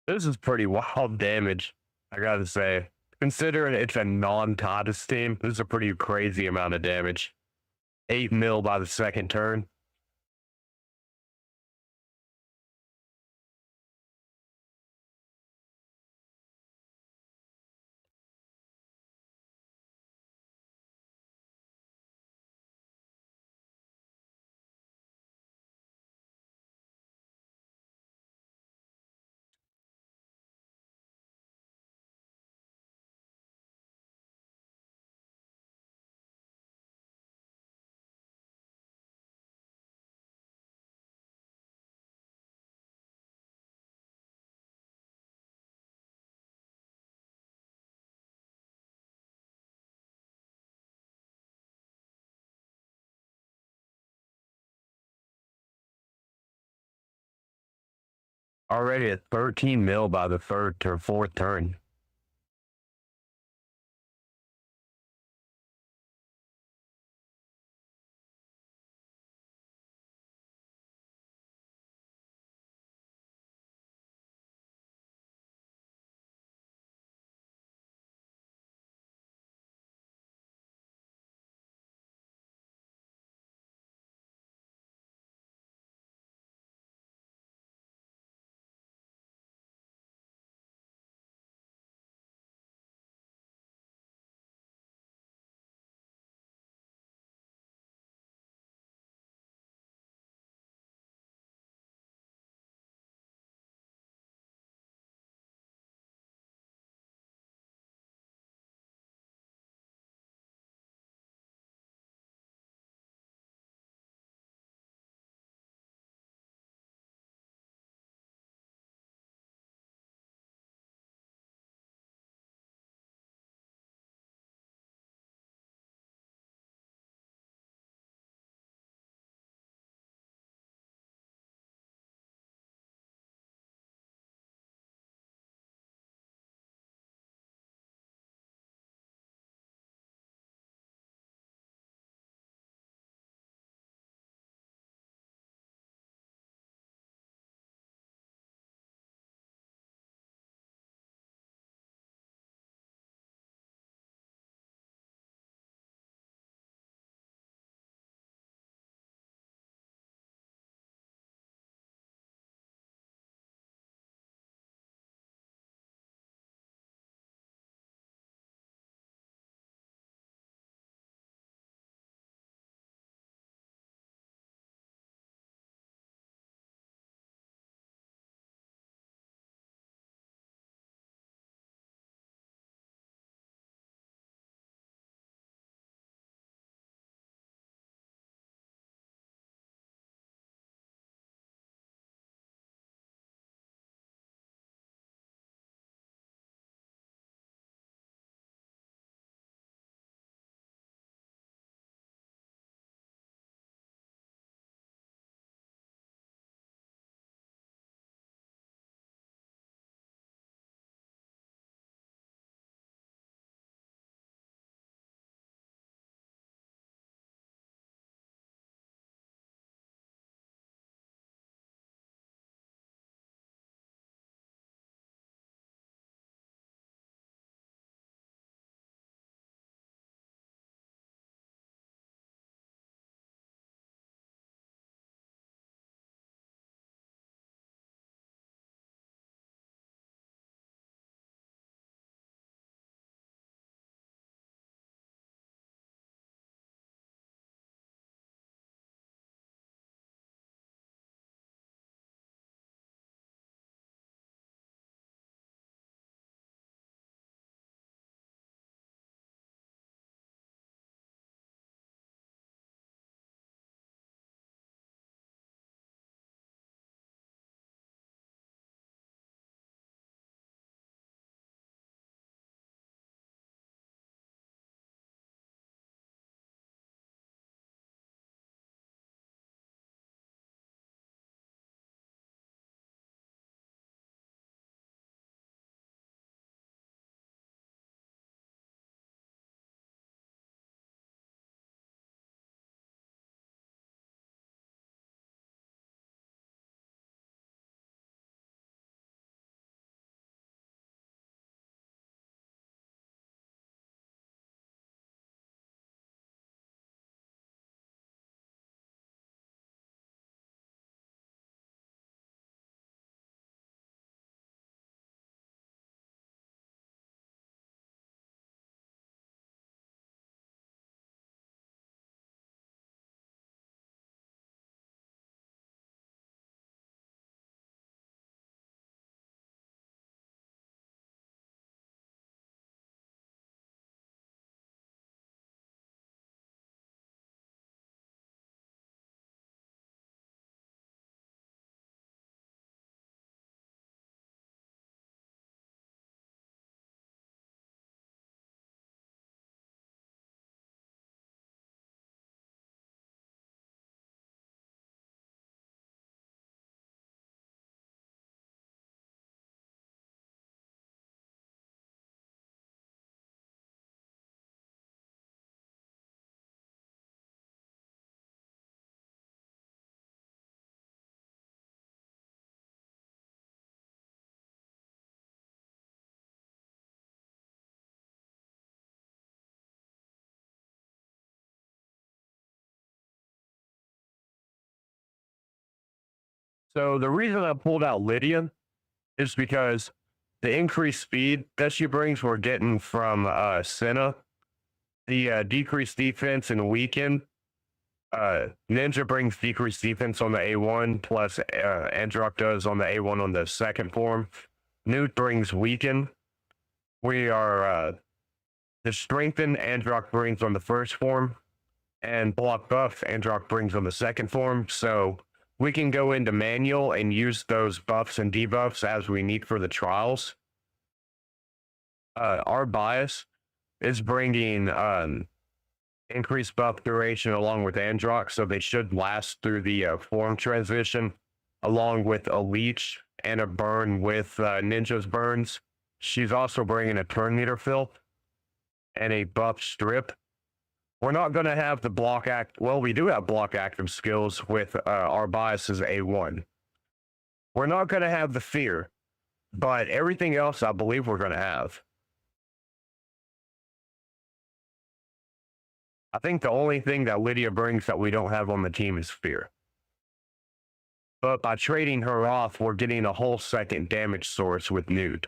This is pretty wild damage, I gotta say. Considering it's a non-Tatis team, this is a pretty crazy amount of damage. 8 mil by the second turn. Already at 13 mil by the third or fourth turn. So the reason I pulled out Lydia is because the increased speed that she brings, we're getting from Senna. The decreased defense and weaken. Ninja brings decreased defense on the A1, plus ANDROC does on the A1 on the second form. Newt brings weaken. We are the strengthen ANDROC brings on the first form, and block buff ANDROC brings on the second form. So we can go into manual and use those buffs and debuffs as we need for the trials. Our bias is bringing increased buff duration along with ANDROC, so they should last through the form transition, along with a leech and a burn with Ninja's burns. She's also bringing a turn meter fill and a buff strip. We're not going to have the block act. Well, we do have block active skills with our biases A1. We're not going to have the fear, but everything else I believe we're going to have. I think the only thing that Lydia brings that we don't have on the team is fear. But by trading her off, we're getting a whole second damage source with Nude.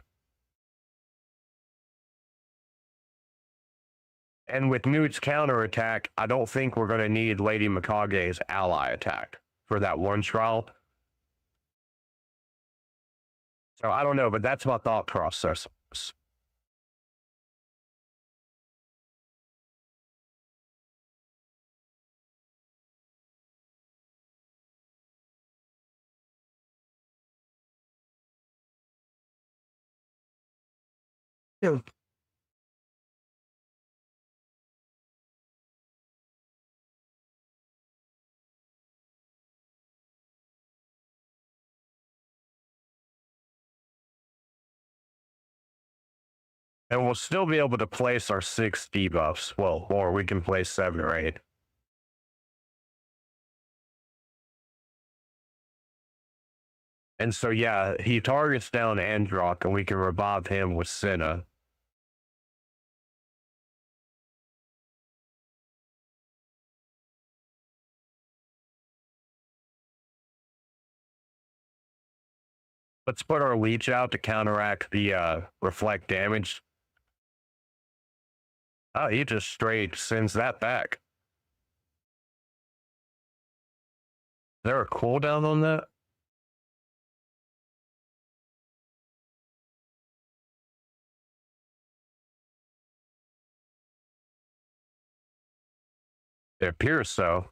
And with Nude's counterattack, I don't think we're going to need Lady Mikage's ally attack for that one trial. So I don't know, but that's my thought process. Yeah. And we'll still be able to place our 6 debuffs. Well, or we can place 7 or 8. And so, yeah, he targets down ANDROC, and we can revive him with Senna. Let's put our leech out to counteract the reflect damage. Oh, he just straight sends that back. Is there a cooldown on that? It appears so.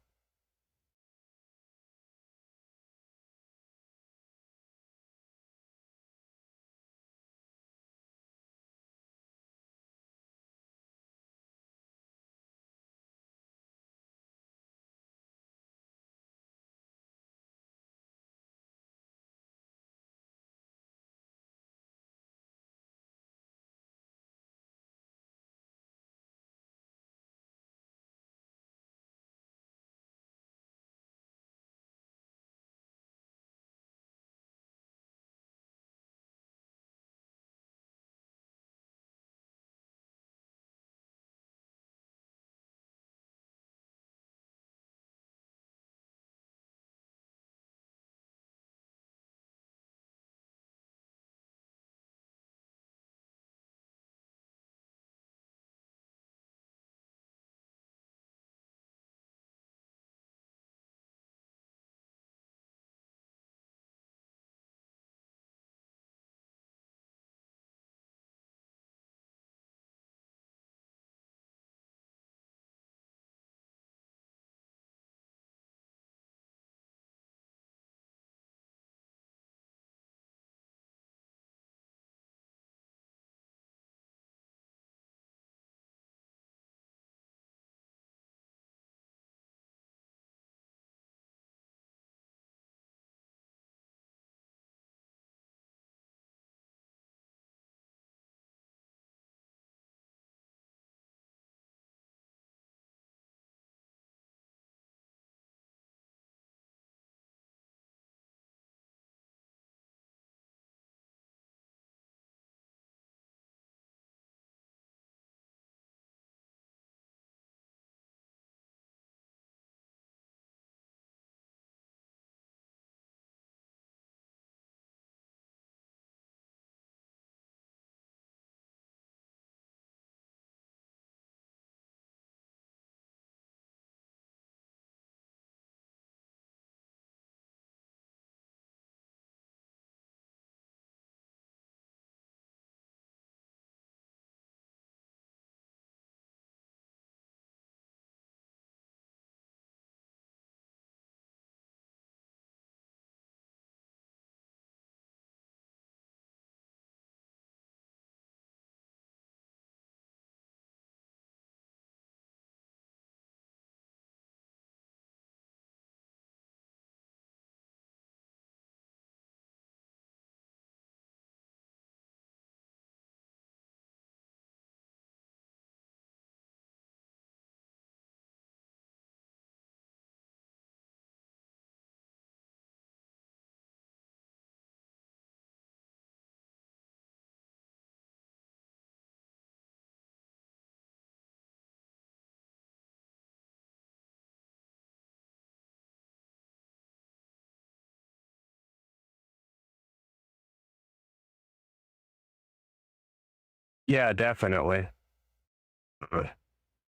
Yeah, definitely.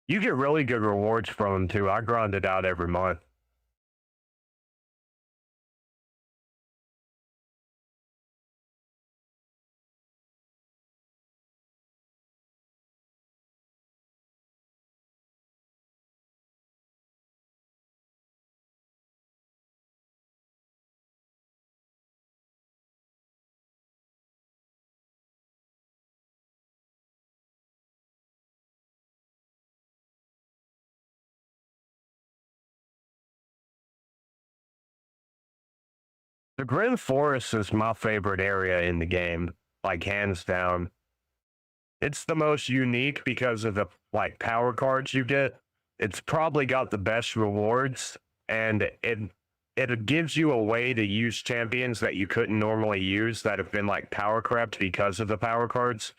You get really good rewards from them too. I grind it out every month. The Grim Forest is my favorite area in the game, like hands down. It's the most unique because of the like power cards you get. It's probably got the best rewards, and it gives you a way to use champions that you couldn't normally use that have been like power crept because of the power cards.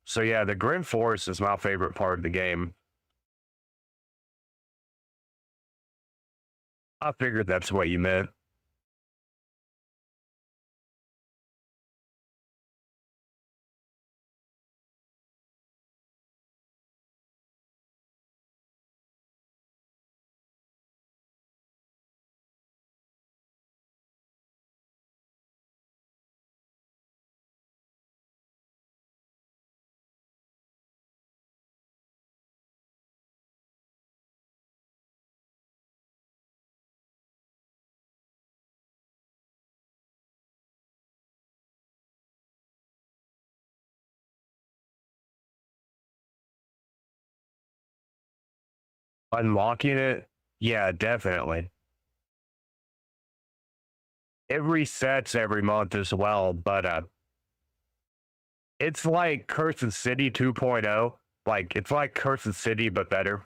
So yeah, the Grim Forest is my favorite part of the game. I figured that's what you meant. Unlocking it, yeah, definitely. It resets every month as well, but it's like Cursed City 2.0. Like it's like Cursed City but better.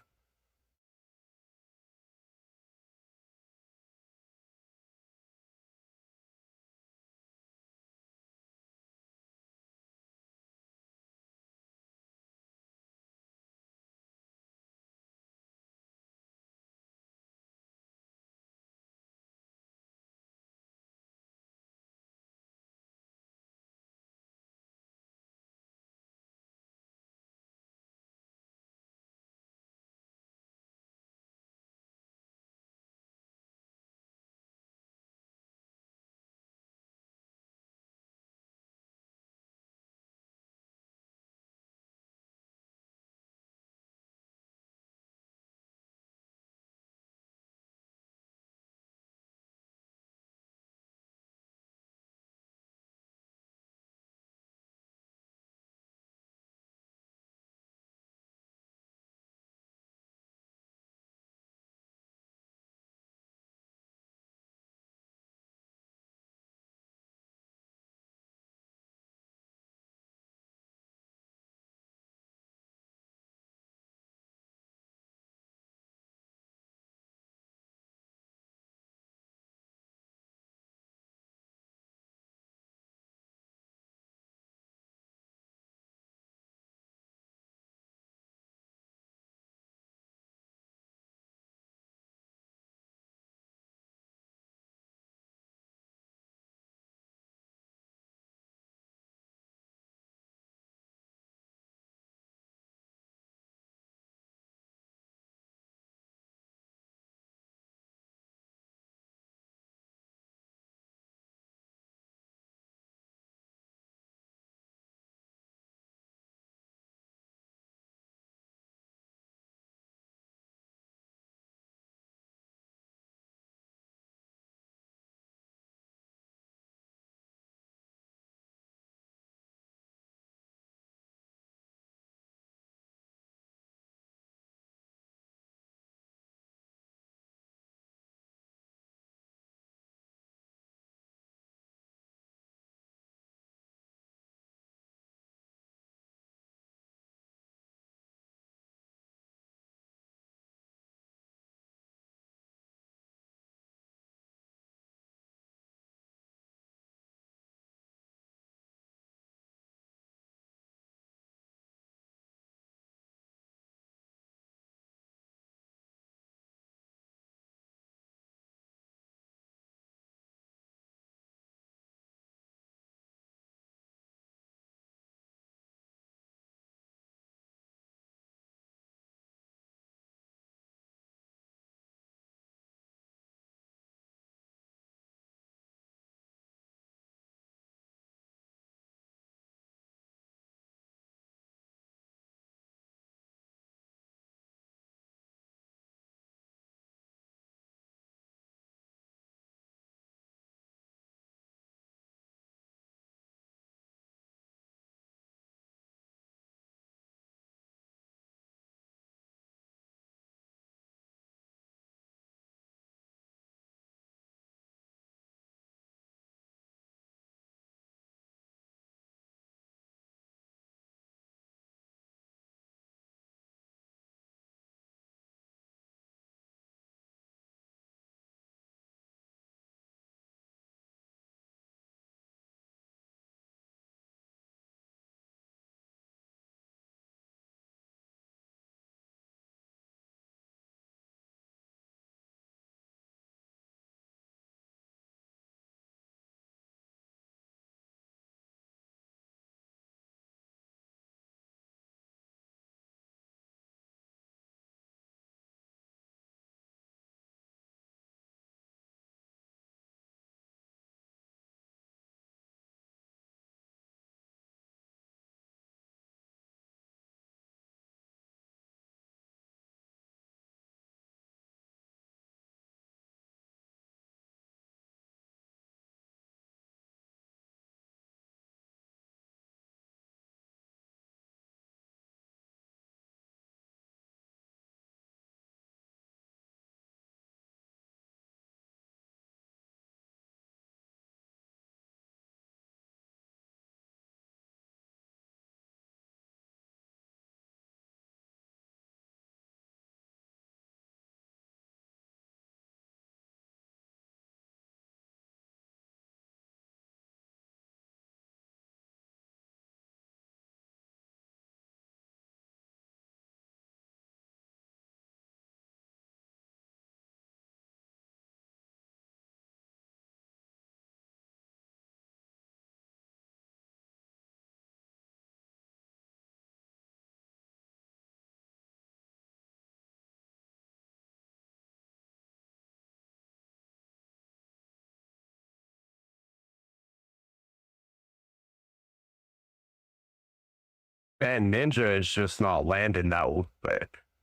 And Ninja is just not landing that well.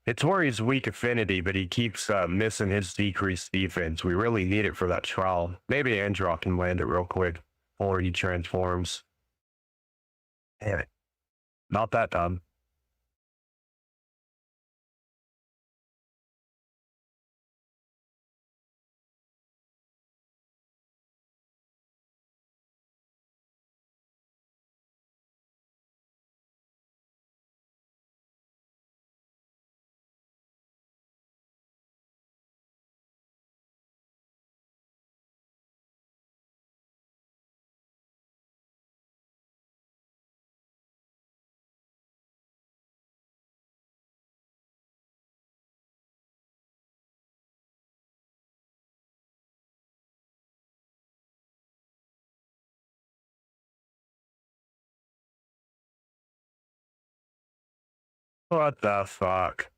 It's where he's weak affinity, but he keeps missing his decreased defense. We really need it for that trial. Maybe ANDROC can land it real quick before he transforms. Damn it. Not that time. What the fuck?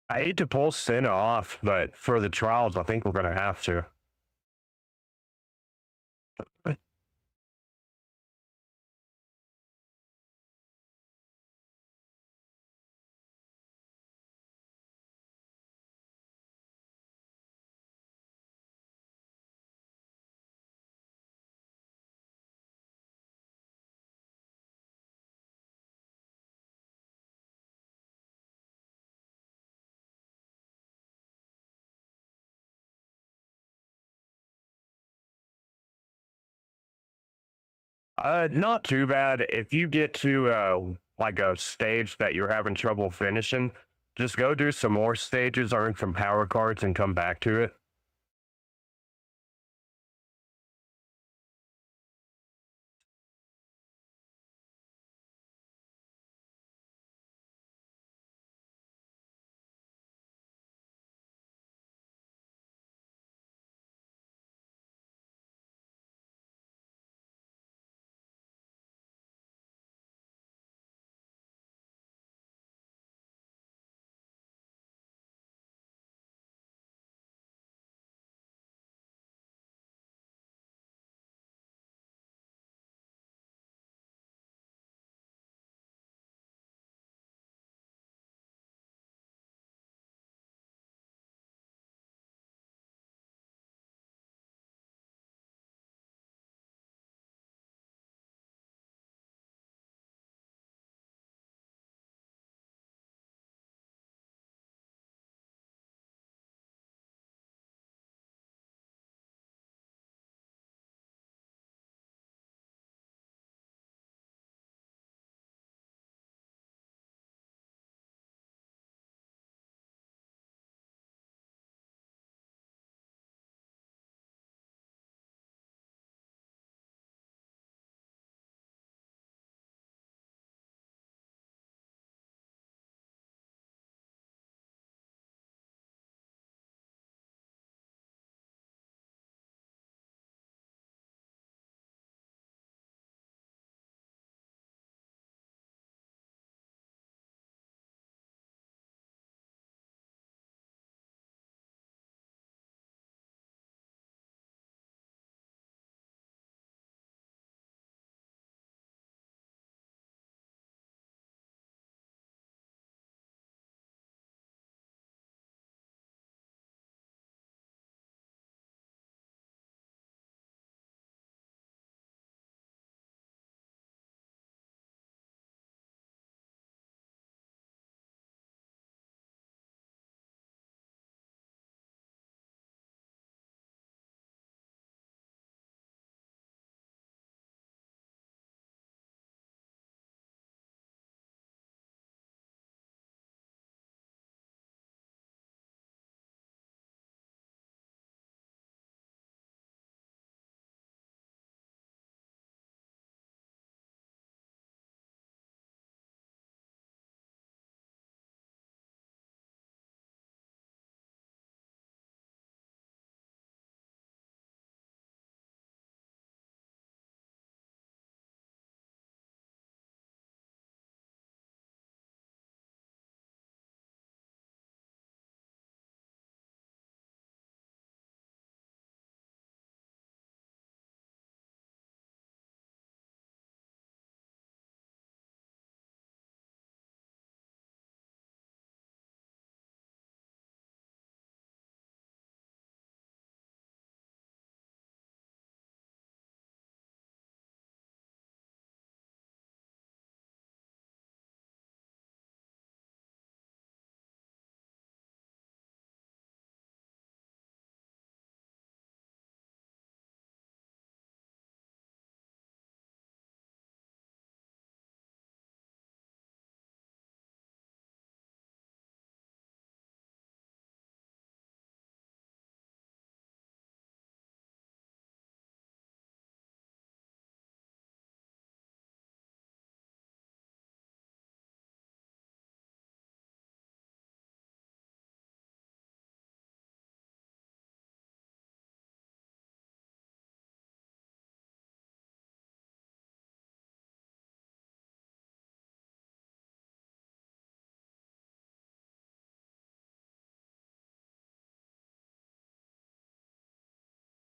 I hate to pull Senna off, but for the trials, I think we're gonna have to. Not too bad. If you get to like a stage that you're having trouble finishing, just go do some more stages, earn some power cards, and come back to it.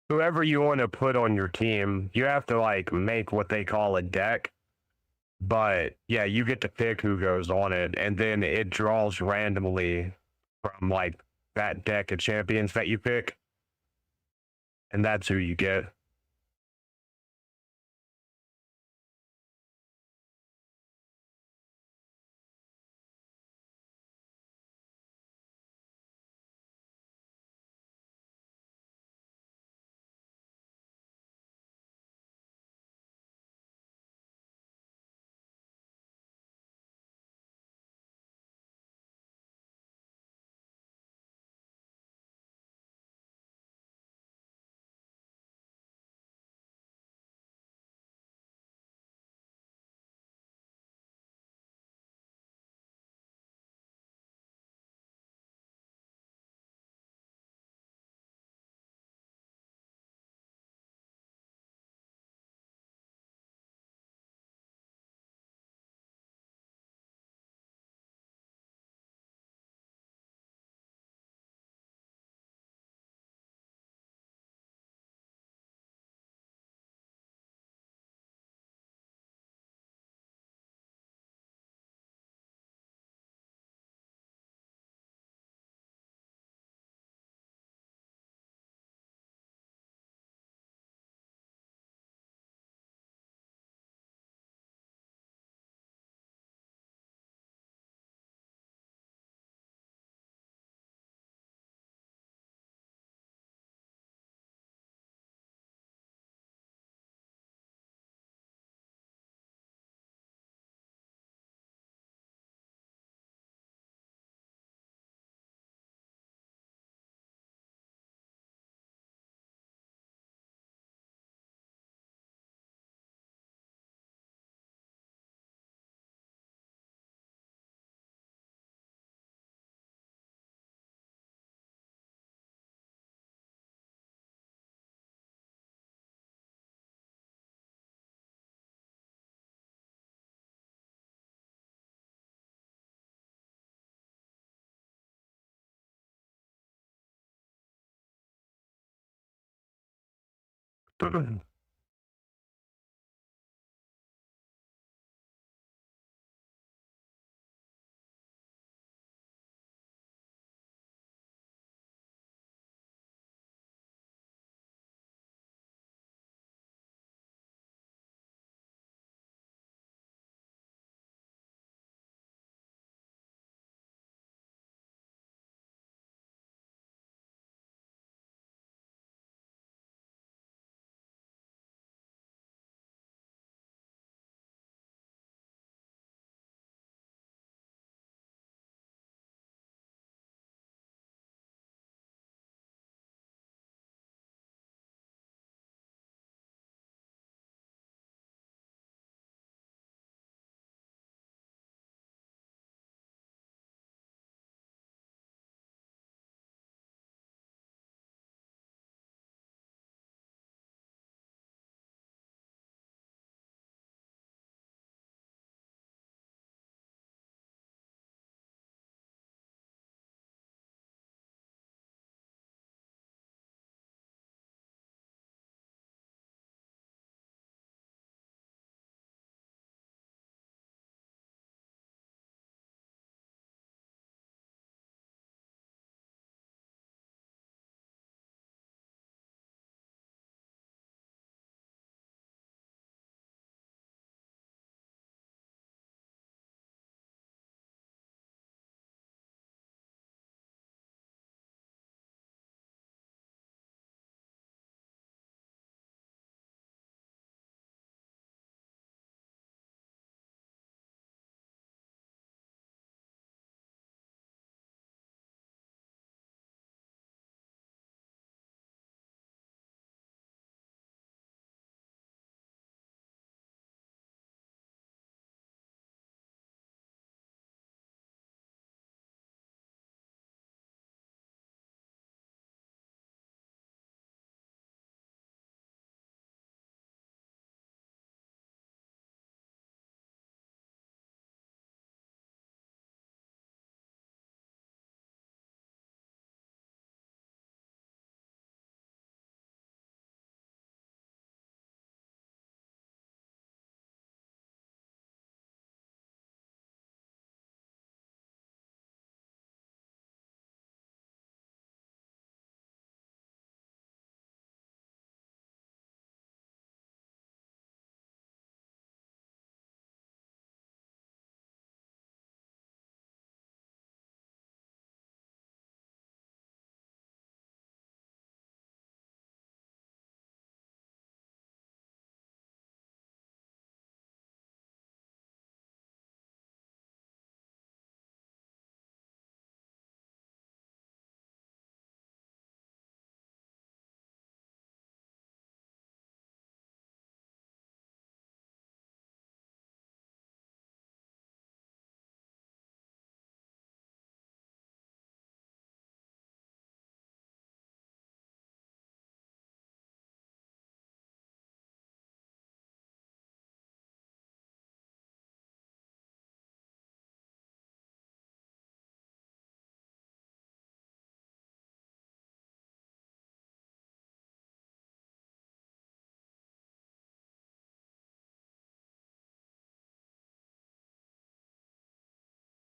whoever you want to put on your team, you have to like make what they call a deck. But yeah, you get to pick who goes on it, and then it draws randomly from like that deck of champions that you pick, and that's who you get.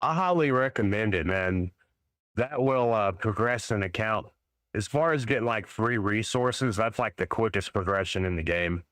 I highly recommend it, man. That will progress an account. As far as getting like free resources, that's like the quickest progression in the game.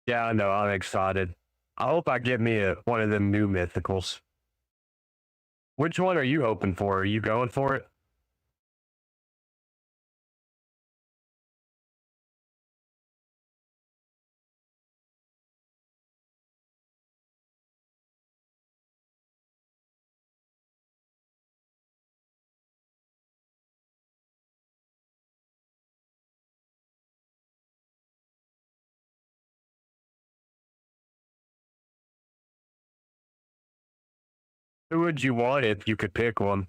Yeah, I know. I'm excited. I hope I get me one of them new mythicals. Which one are you hoping for? Are you going for it? Who would you want if you could pick one?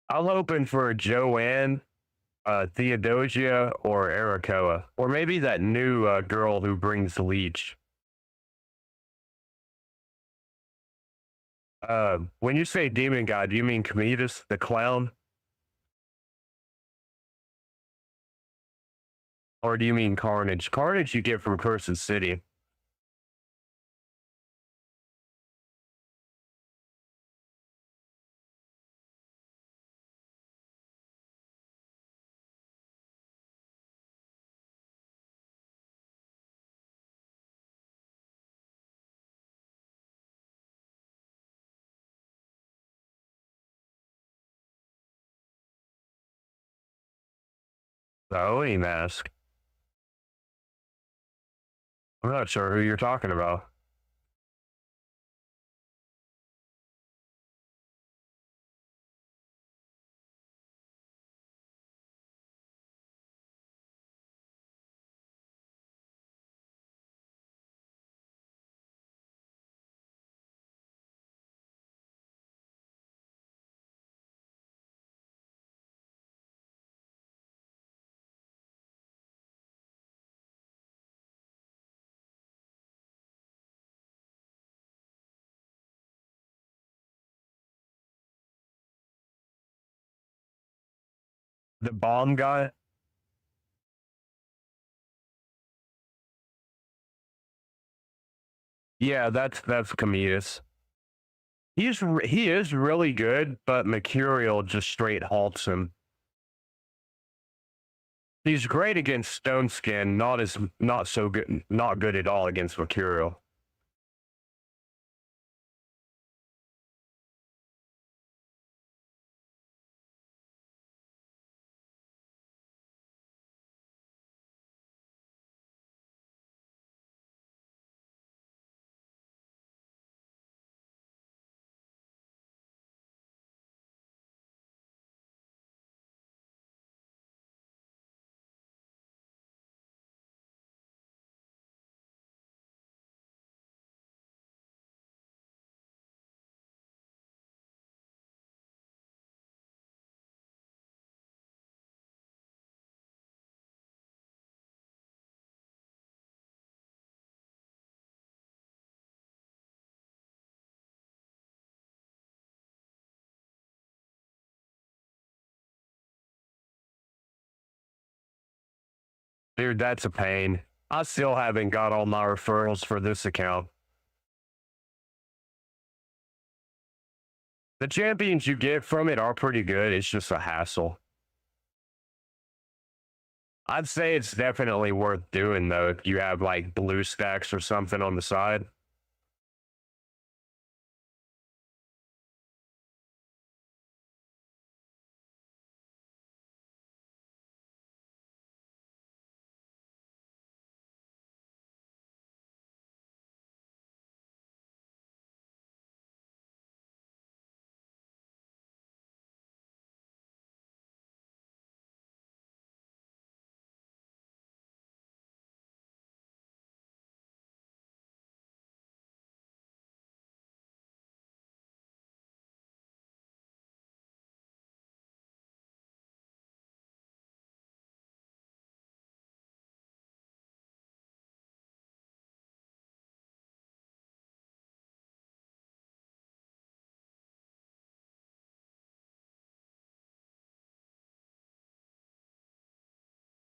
I'm hoping for Joanne, Theodosia, or Arakoa, or maybe that new girl who brings the leech. When you say demon god, do you mean Cometus, the clown, or do you mean Carnage? Carnage you get from Cursed City. The Oni mask. I'm not sure who you're talking about. The bomb guy. Yeah, that's Cometus. He is really good, but Mercurial just straight halts him. He's great against Stone Skin, not so good, not good at all against Mercurial. Dude, that's a pain. I still haven't got all my referrals for this account. The champions you get from it are pretty good. It's just a hassle. I'd say it's definitely worth doing though if you have like blue stacks or something on the side.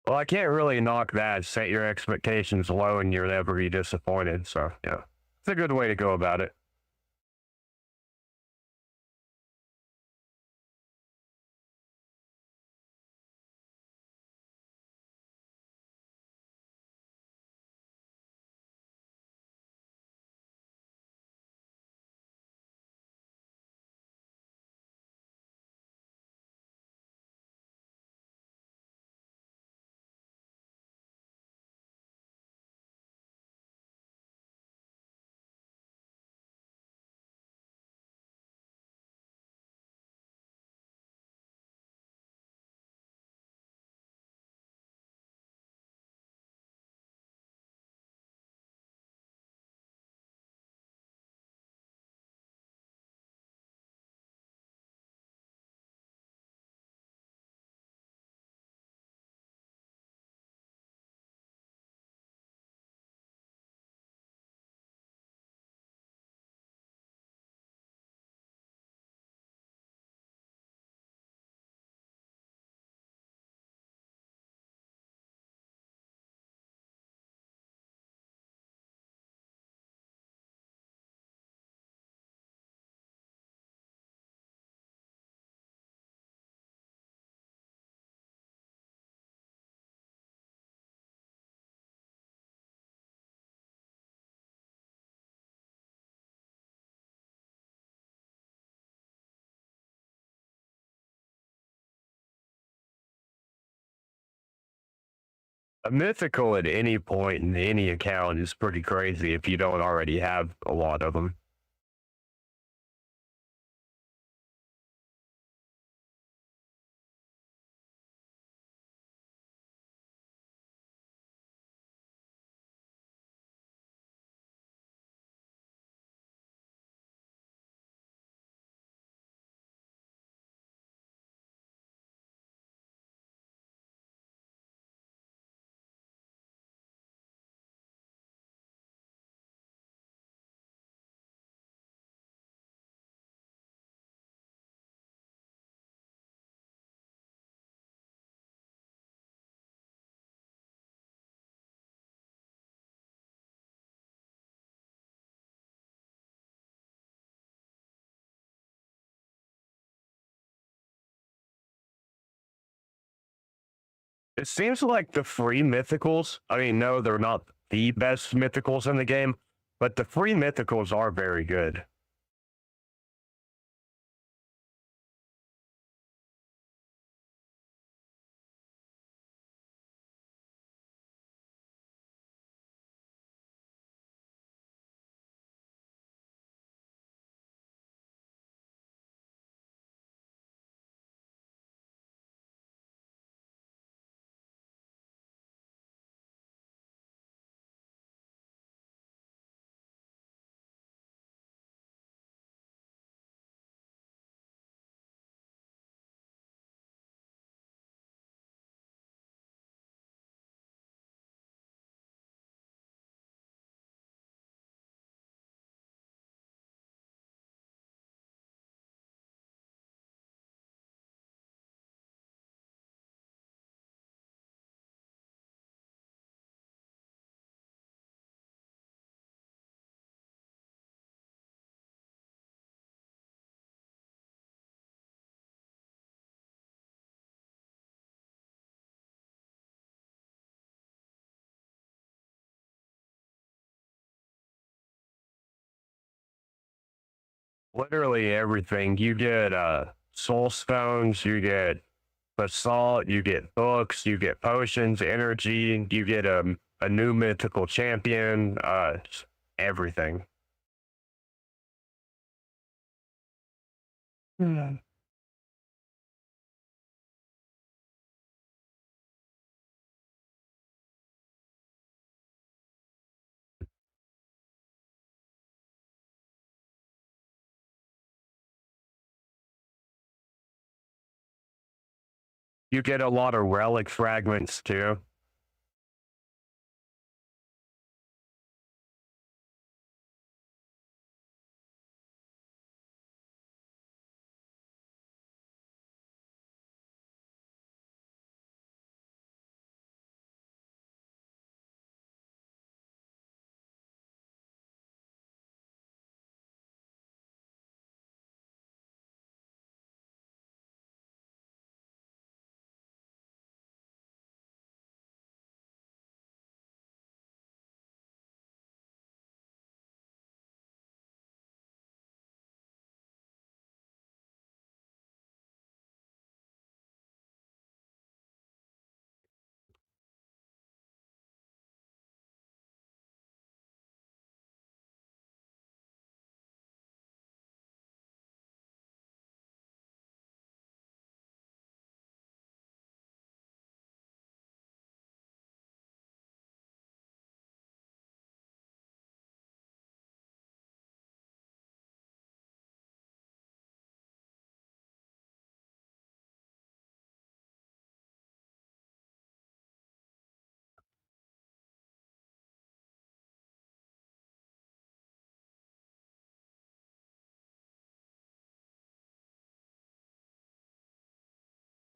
Well, I can't really knock that. Set your expectations low and you'll never be disappointed. So, yeah, it's a good way to go about it. A mythical at any point in any account is pretty crazy if you don't already have a lot of them. It seems like the free mythicals, I mean, no, they're not the best mythicals in the game, but the free mythicals are very good. Literally everything. You get soul stones, you get basalt, you get books, you get potions, energy, you get a new mythical champion, everything. Hmm. You get a lot of relic fragments too.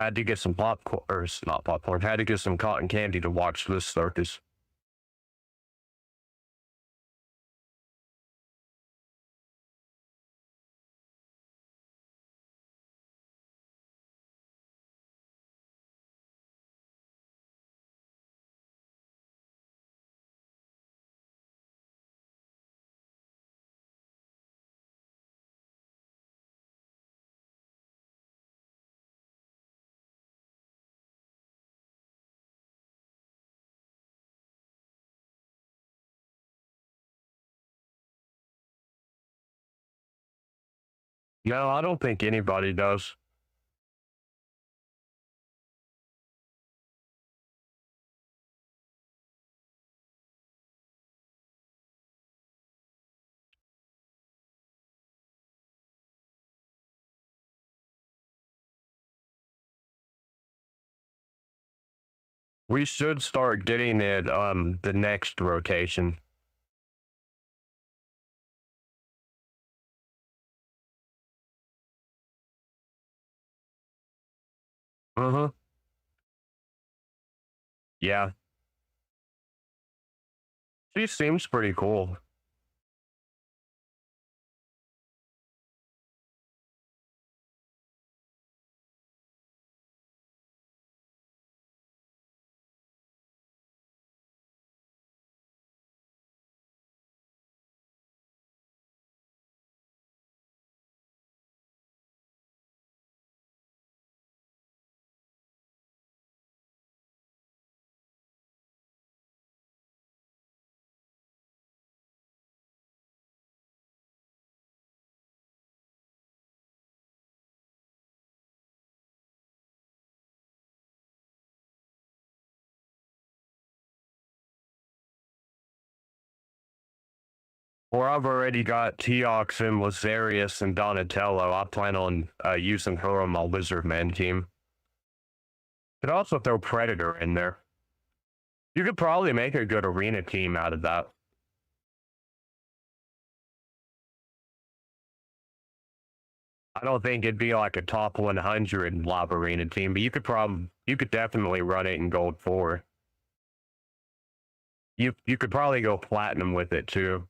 Had to get some popcorn, or not popcorn. Had to get some cotton candy to watch this circus. No, I don't think anybody does. We should start getting it the next rotation. Uh-huh. Yeah. She seems pretty cool. Or I've already got Teox and Lazarius and Donatello. I plan on using her on my Lizardman team. Could also throw Predator in there. You could probably make a good arena team out of that. I don't think it'd be like a top 100 live arena team, but you could definitely run it in gold 4. You could probably go platinum with it too.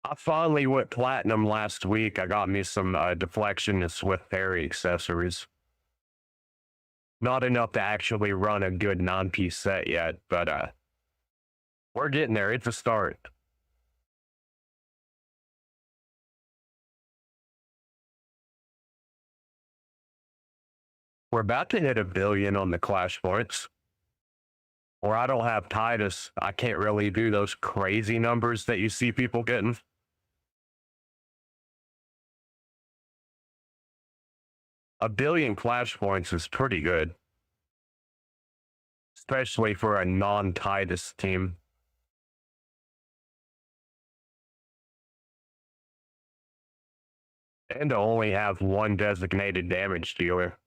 I finally went platinum last week. I got me some deflection and swift parry accessories. Not enough to actually run a good 9-piece set yet, but we're getting there. It's a start. We're about to hit 1 billion on the Clash points. Or I don't have Titus. I can't really do those crazy numbers that you see people getting. 1 billion Clash points is pretty good, especially for a non-Titus team. And to only have one designated damage dealer.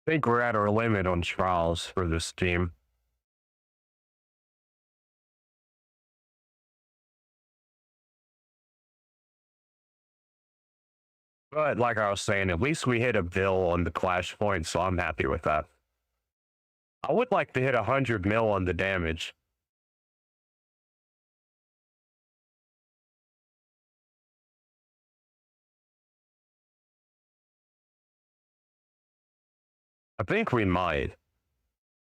I think we're at our limit on trials for this team. But like I was saying, at least we hit a bill on the clash point, so I'm happy with that. I would like to hit 100 mil on the damage. I think we might.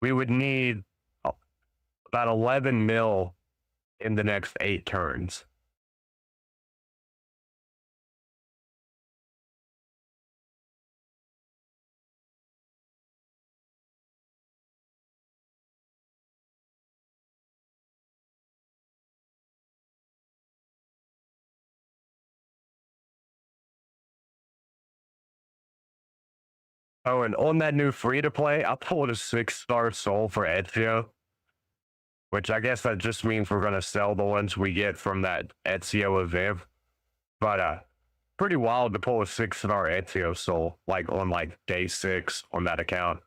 We would need about 11 mil in the next 8 turns. Oh, and on that new free-to-play, I pulled a 6-star soul for Ezio, which I guess that just means we're going to sell the ones we get from that Ezio event. But pretty wild to pull a 6-star Ezio soul, like on like day 6 on that account.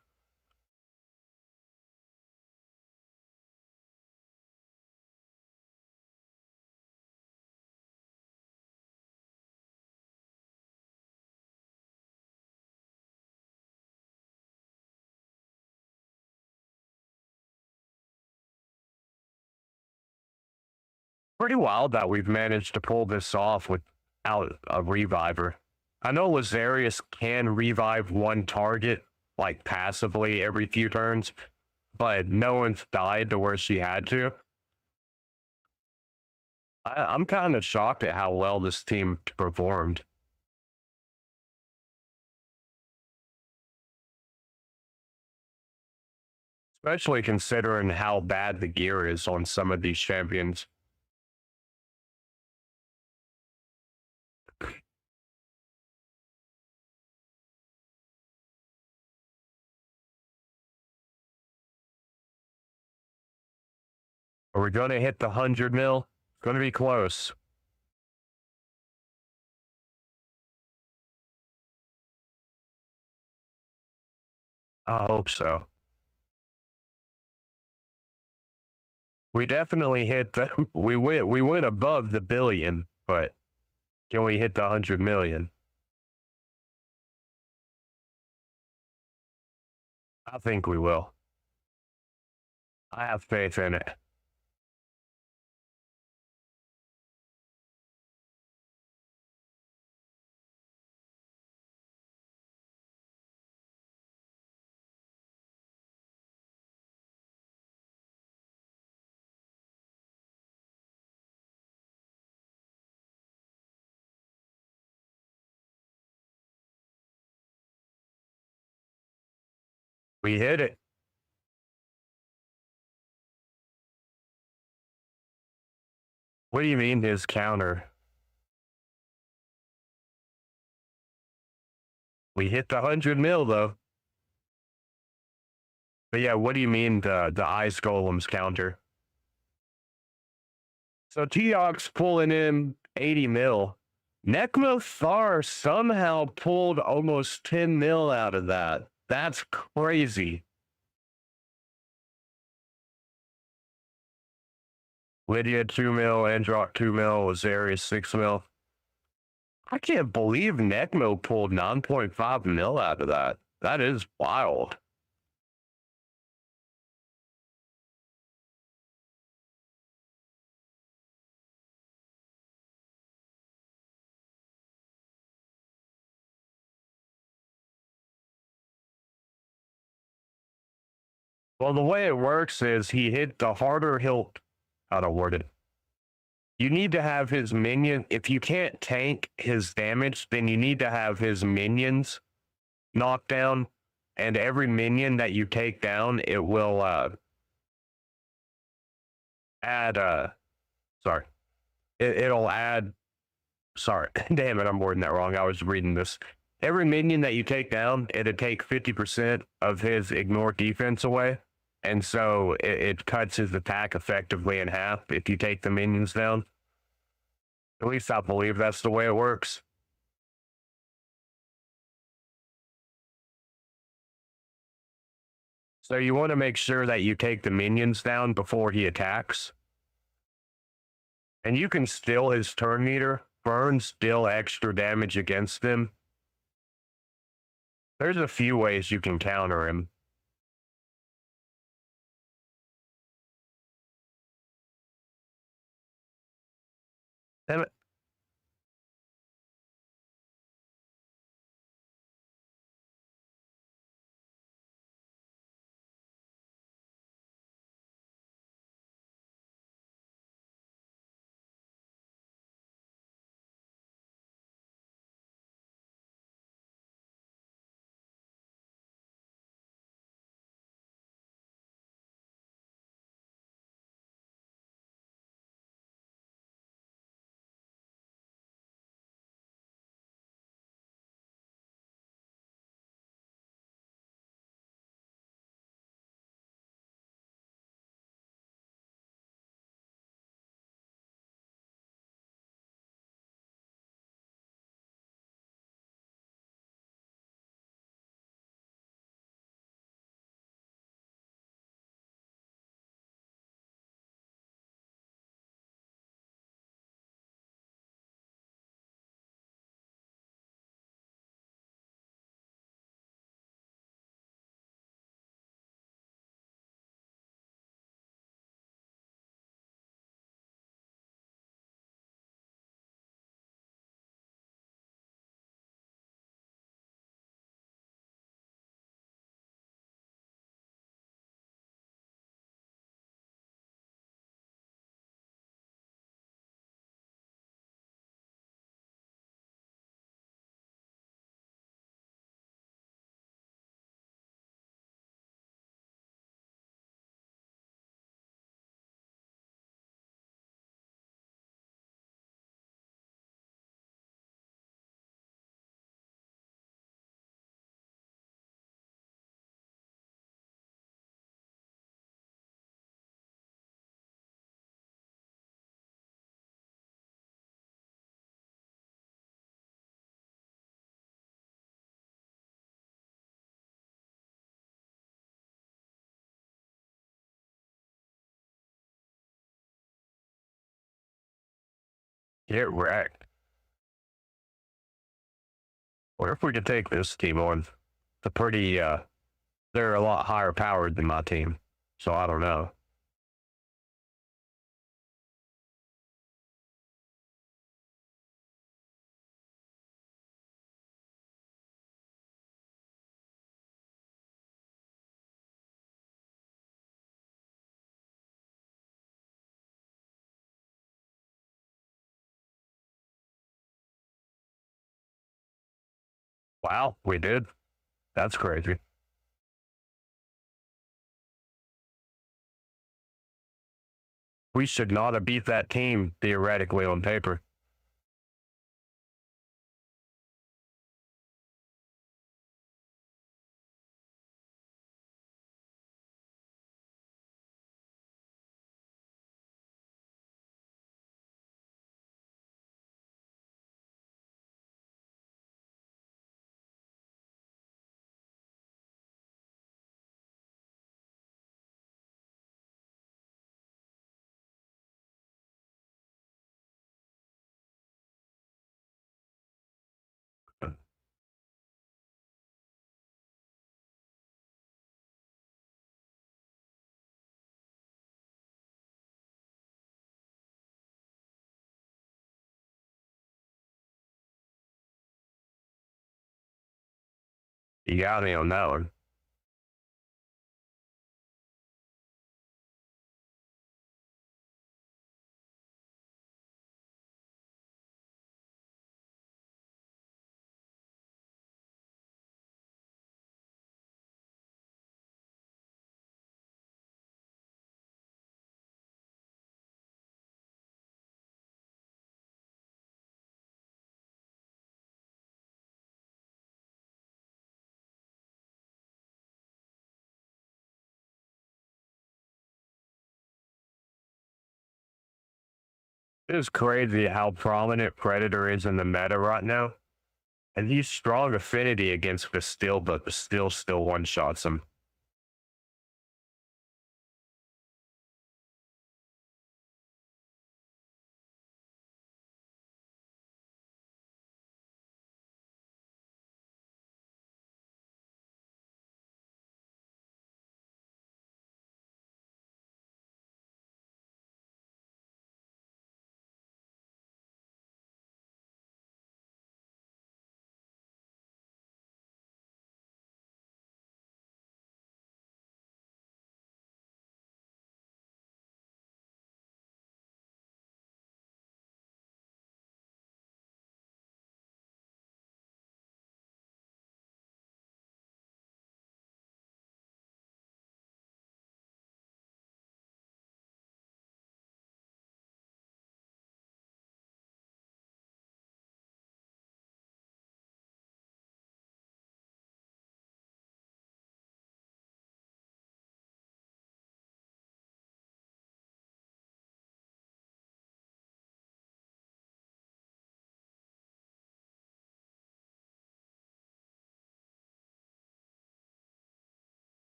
Pretty wild that we've managed to pull this off without a reviver. I know Lazarius can revive one target, like passively every few turns, but no one's died to where she had to. I'm kind of shocked at how well this team performed. Especially considering how bad the gear is on some of these champions. Are we going to hit the 100 mil? It's going to be close. I hope so. We definitely hit the, we went above the billion, but can we hit the 100 million? I think we will. I have faith in it. We hit it. What do you mean his counter? We hit the 100 mil though. But yeah, what do you mean the ice golem's counter? So Teox pulling in 80 mil. Necmo Thar somehow pulled almost 10 mil out of that. That's crazy. Lydia 2 mil, ANDROC 2 mil, Azarius 6 mil. I can't believe Necmo pulled 9.5 mil out of that. That is wild. Well, the way it works is he hit the harder hilt. How to word it. You need to have his minion. If you can't tank his damage, then you need to have his minions knocked down. And every minion that you take down, it will add sorry. It'll add sorry. Damn it, I'm wording that wrong. I was reading this. Every minion that you take down, it'll take 50% of his ignore defense away. And so it cuts his attack effectively in half if you take the minions down. At least I believe that's the way it works. So you want to make sure that you take the minions down before he attacks. And you can steal his turn meter. Burns deal extra damage against him. There's a few ways you can counter him. Damn it. Get wrecked. What if we could take this team on? It's a pretty, they're a lot higher powered than my team. So I don't know. Wow, we did. That's crazy. We should not have beat that team theoretically on paper. You got me on that one. It's crazy how prominent Predator is in the meta right now. And he's strong affinity against the still, but the still one shots him.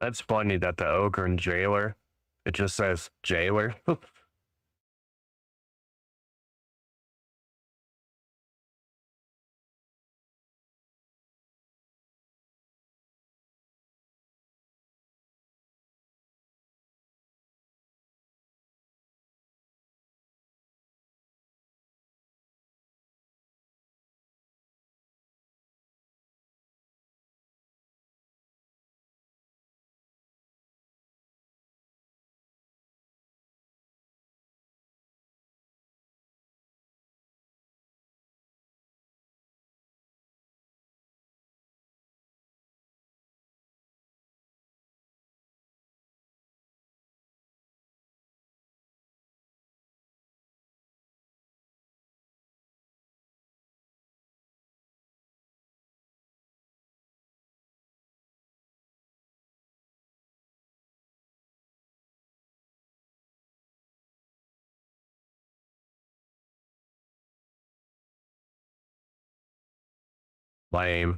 That's funny that the ogre and jailer, it just says jailer. Lame.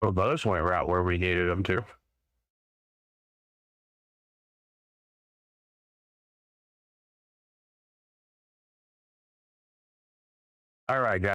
Well, those went right where we needed them to. All right, guys.